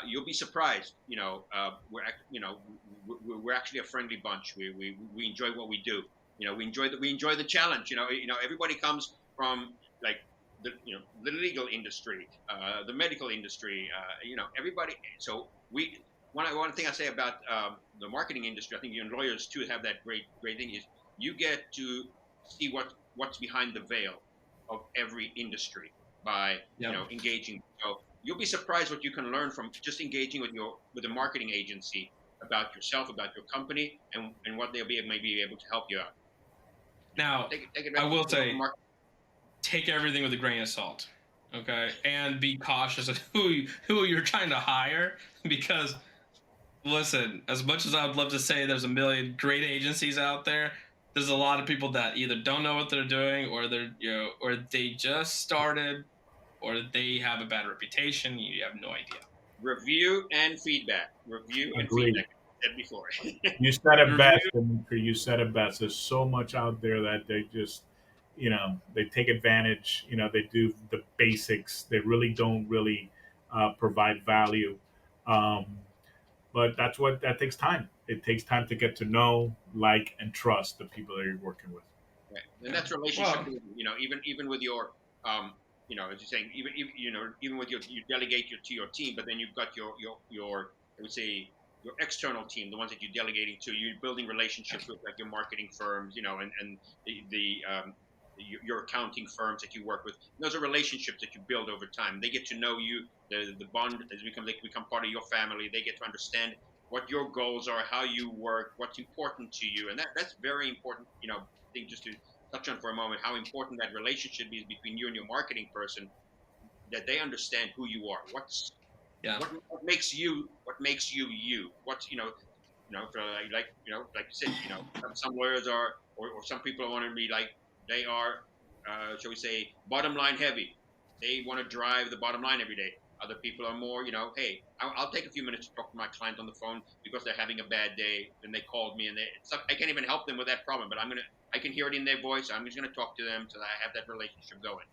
You'll be surprised. We're actually a friendly bunch. We enjoy what we do. We enjoy the challenge. Everybody comes from like the legal industry, the medical industry. Everybody. So one thing I say about the marketing industry, I think you lawyers too have that great thing is you get to see what's behind the veil of every industry by engaging. So you'll be surprised what you can learn from just engaging with a marketing agency about yourself, about your company, and what they'll may be able to help you out. Now, I will say, take everything with a grain of salt, okay, and be cautious of who you're trying to hire, because listen, as much as I would love to say there's a million great agencies out there, there's a lot of people that either don't know what they're doing, or or they just started, or they have a bad reputation. You have no idea. Review and feedback. Review and Agreed. feedback. I said before. You said it Review. best, Dimitri. You said it best. There's so much out there that they just, they take advantage. They do the basics. They really don't really provide value. Um, but that takes time. It takes time to get to know, like, and trust the people that you're working with. Right. And that's relationship. Well, even with your, as you're saying, even with you delegate to your team, but then you've got your I would say your external team, the ones that you're delegating to. You're building relationships with like your marketing firms, and your accounting firms that you work with. Those are relationships that you build over time. They get to know you. The bond they become part of your family. They get to understand what your goals are, how you work, what's important to you, and that's very important. I think just to touch on for a moment how important that relationship is between you and your marketing person, that they understand who you are, what makes you you, what's like you said, some lawyers are, or some people want to be like, they are, shall we say, bottom line heavy. They want to drive the bottom line every day. Other people are more, hey, I'll take a few minutes to talk to my client on the phone because they're having a bad day, and they called me, and I can't even help them with that problem, but I can hear it in their voice. I'm just going to talk to them so that I have that relationship going.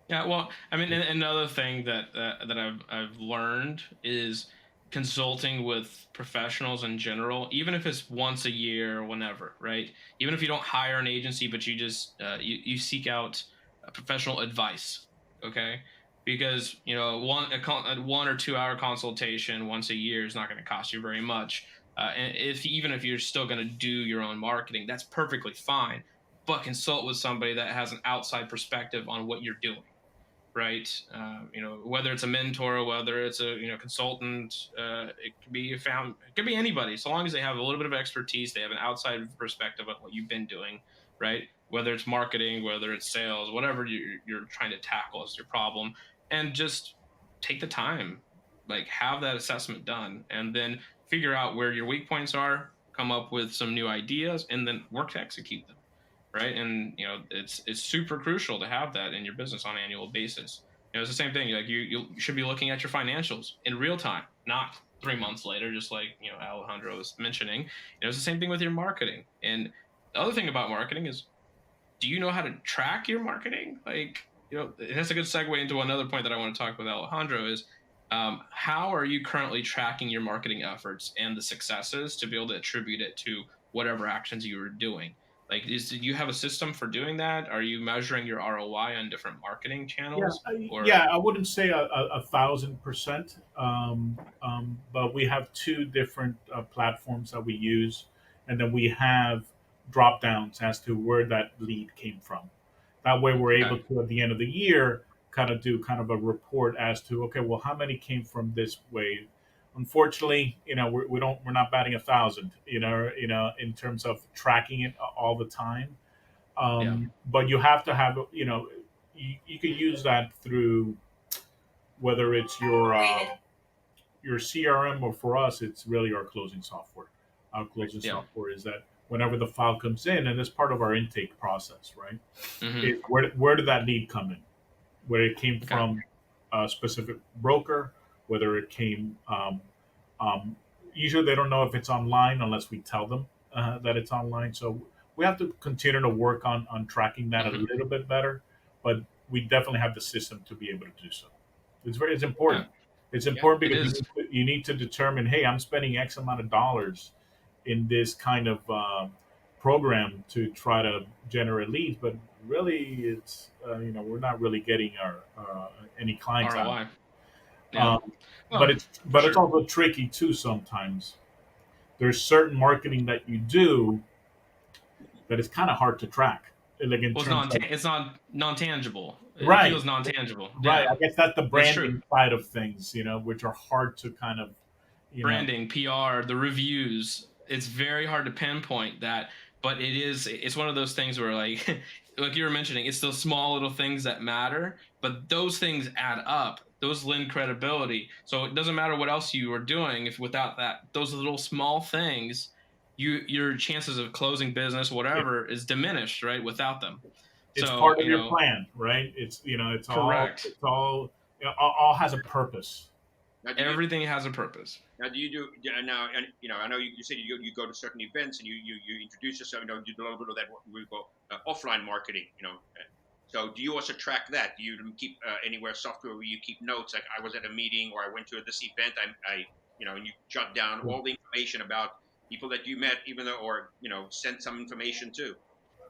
Yeah, well, I mean, another thing that I've learned is consulting with professionals in general, even if it's once a year or whenever, right? Even if you don't hire an agency, but you just you seek out professional advice, okay? Because a 1 or 2 hour consultation once a year is not going to cost you very much. And even if you're still going to do your own marketing, that's perfectly fine. But consult with somebody that has an outside perspective on what you're doing, right? Whether it's a mentor, whether it's a consultant, it could be anybody. So long as they have a little bit of expertise, they have an outside perspective of what you've been doing, right? Whether it's marketing, whether it's sales, whatever you're trying to tackle as your problem, and just take the time, like have that assessment done, and then figure out where your weak points are, come up with some new ideas, and then work to execute them, right? And it's super crucial to have that in your business on an annual basis. It's the same thing. Like you should be looking at your financials in real time, not 3 months later, just like Alejandro was mentioning. It's the same thing with your marketing. And the other thing about marketing is, do you know how to track your marketing? Like, that's a good segue into another point that I want to talk with Alejandro is, How are you currently tracking your marketing efforts and the successes to be able to attribute it to whatever actions you were doing? Like, do you have a system for doing that? Are you measuring your ROI on different marketing Yeah, channels? Or yeah, I wouldn't say a 1,000%, but we have two different platforms that we use, and then we have drop downs as to where that lead came from. That way, we're okay, able to, at the end of the year, kind of do kind of a report as to, okay, well, how many came from this way? Unfortunately, we're not batting 1,000, in terms of tracking it all the time. yeah, But you have to have, you can use that through whether it's your CRM, or for us, it's really our closing software. Our closing yeah, software is that whenever the file comes in, and it's part of our intake process, right? hmm, Where did that lead come in? Where it came okay, from a specific broker, whether it came. Um, Usually, they don't know if it's online unless we tell them that it's online. So we have to continue to work on tracking that a hmm, little bit better, but we definitely have the system to be able to do so. It's yeah, important. It's Yeah. important it because is. you need to determine, hey, I'm spending X amount of dollars in this kind of program to try to generate leads, but really, it's we're not really getting our any clients out of ROI. it. Yeah, well, for But it's sure. also tricky too. Sometimes there's certain marketing that you do that is kind of hard to track, like in Well, terms of it's not non-tangible. It right, feels non-tangible. right. Yeah, I guess that's the that's true. branding side of things, which are hard to kind of, you know, Branding, PR, the reviews. It's very hard to pinpoint that, but it's one of those things where like like you were mentioning, it's those small little things that matter, but those things add up. Those lend credibility. So it doesn't matter what else you are doing if without that those little small things, your chances of closing business it, whatever is diminished, right? Without them. it's So, part of your plan, right? correct. it's all all has a purpose. Now, do you Everything has a purpose. now do you do now? And I know you said you go to certain events and you introduce yourself. You do a little bit of that what we call offline marketing. So do you also track that? Do you keep anywhere software where you keep notes? Like I was at a meeting or I went to this event. And you jot down Yeah, all the information about people that you met, even though or send some information too.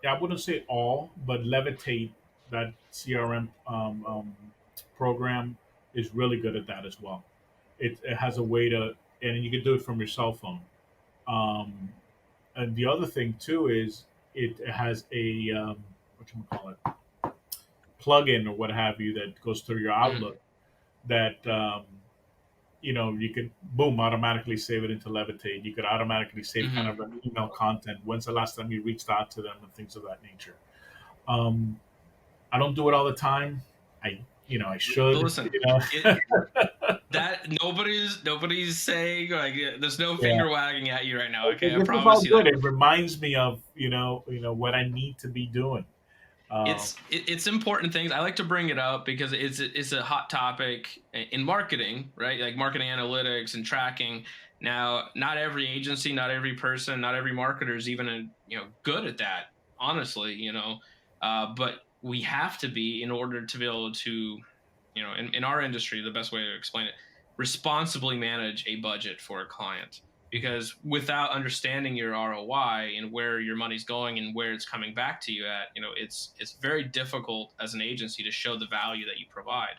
I wouldn't say all, but Levitate, that CRM program, is really good at that as well. It has a way to, and you can do it from your cell phone. Um, and the other thing too is it has a what you call it, plugin or what have you, that goes through your Mhm. Outlook, that you could boom automatically save it into Levitate. You could automatically save kind Mhm. of an email content. When's the last time you reached out to them and things of that nature. Um, I don't do it all the time. I But should. listen, it, that nobody's saying like there's no Yeah. finger wagging at you right now. Okay, I This is all promise you good. that. It reminds me of what I need to be doing. Um, It's important things. I like to bring it up because it's a hot topic in marketing, right? Like marketing analytics and tracking. Now, not every agency, not every person, not every marketer is even good at that. Honestly, but we have to be in order to be able to, in our industry, the best way to explain it, responsibly manage a budget for a client. Because without understanding your ROI and where your money's going and where it's coming back to you at, it's very difficult as an agency to show the value that you provide,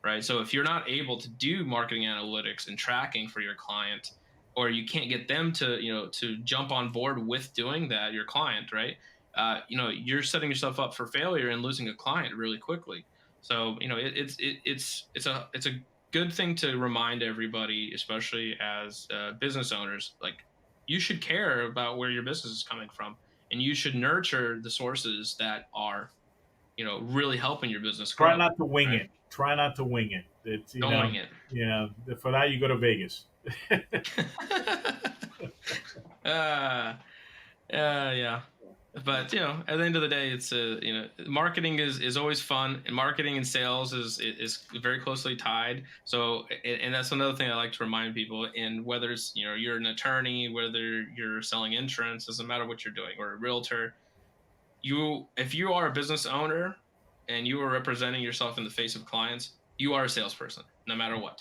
right? So if you're not able to do marketing analytics and tracking for your client, or you can't get them to jump on board with doing that, your client, right? You're setting yourself up for failure and losing a client really quickly. So it's a good thing to remind everybody, especially as business owners. Like you should care about where your business is coming from, and you should nurture the sources that are really helping your business Try grow. not to wing Right? it. Try not to wing it. It's Don't wing it. for that you go to Vegas. uh, yeah. But at the end of the day, it's marketing is always fun, and marketing and sales is very closely tied. So, and that's another thing I like to remind people. And whether it's you're an attorney, whether you're selling insurance, doesn't matter what you're doing, or a realtor. If you are a business owner and you are representing yourself in the face of clients, you are a salesperson, no matter what.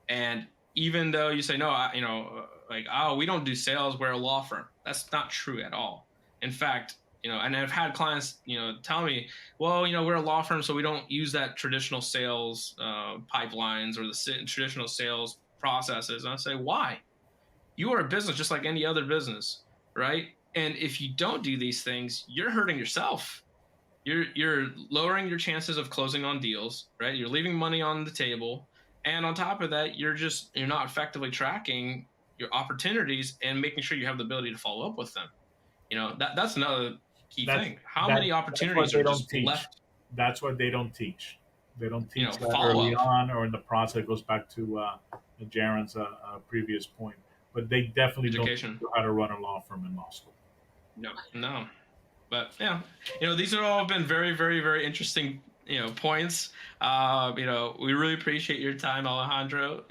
And even though you say no, like, oh, we don't do sales, we're a law firm. That's not true at all. In fact, and I've had clients, tell me, well, we're a law firm, so we don't use that traditional sales pipelines or the traditional sales processes. And I say, why? You are a business just like any other business, right? And if you don't do these things, you're hurting yourself. You're lowering your chances of closing on deals, right? You're leaving money on the table, and on top of that, you're not effectively tracking your opportunities and making sure you have the ability to follow up with them. That's another key That's thing. How that many that's what opportunities they are don't just teach. left? That's what they don't teach. They don't teach that Follow early up on or in the process. It goes back to Jaron's previous point. But they definitely don't teach education. you how to run a law firm in law school. No. No. But yeah, these have all been very, very, very interesting, points. We really appreciate your time, Alejandro.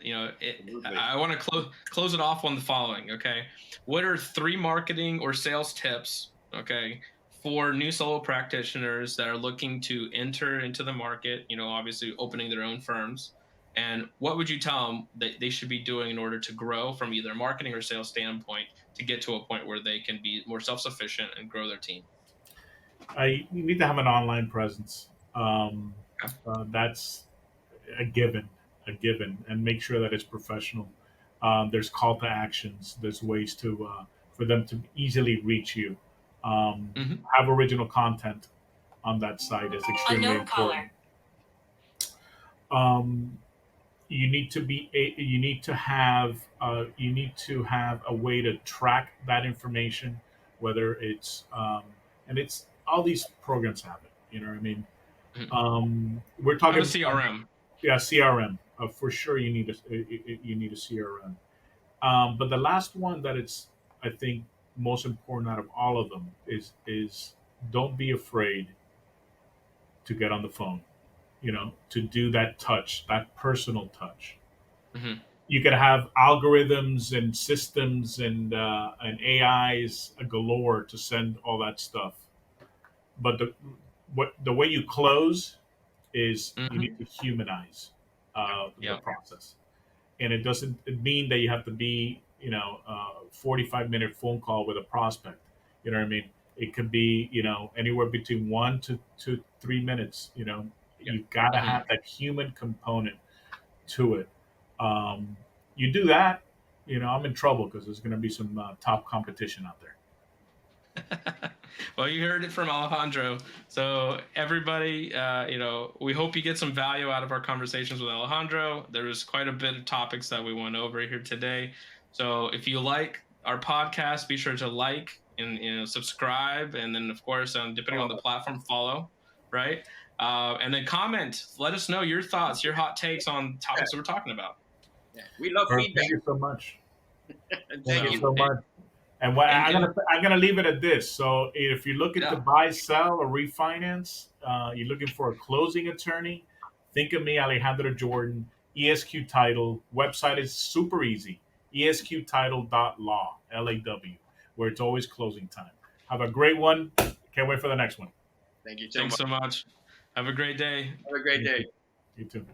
I want to close it off on the following. Okay, what are 3 marketing or sales tips? Okay, for new solo practitioners that are looking to enter into the market. Obviously opening their own firms. And what would you tell them that they should be doing in order to grow from either a marketing or sales standpoint to get to a point where they can be more self-sufficient and grow their team? You need to have an online presence. Okay. That's a given, and make sure that it's professional. There's call to actions. There's ways to for them to easily reach you. Mm-hmm. Have original content on that site is extremely important. Um, you need to have a way to track that information, whether it's and it's all these programs have it. You know what I mean? Mm-hmm. We're I have a talking, CRM. yeah, CRM. For sure, you need a CRM. But the last one that it's, I think, most important out of all of them is don't be afraid to get on the phone. To do that touch, that personal touch. Mm-hmm. You could have algorithms and systems and AIs galore to send all that stuff, but the way you close is you Mm-hmm. need to humanize the Yeah. process, and it doesn't mean that you have to be 45-minute phone call with a prospect. You know what I mean? It could be anywhere between 1 to 3 minutes. Yeah. You got to Mm-hmm. have that human component to it. You do that, I'm in trouble because there's going to be some top competition out there. Well, you heard it from Alejandro. So everybody, we hope you get some value out of our conversations with Alejandro. There was quite a bit of topics that we went over here today. So if you like our podcast, be sure to like and subscribe, and then of course, depending on the platform, follow. Right, and then comment. Let us know your thoughts, your hot takes on topics that we're talking about. Yeah. We love Thank feedback. you so much. Thank Thank you you. so much. And what And I'm gonna leave it at this. So if you're looking to yeah. buy, sell, or refinance, you're looking for a closing attorney, think of me, Alejandro Jordan, ESQ Title. Website is super easy, esqtitle.law, LAW, where it's always closing time. Have a great one. Can't wait for the next one. Thank you so Thanks much. so much. Have a great day. Have a great day. You too.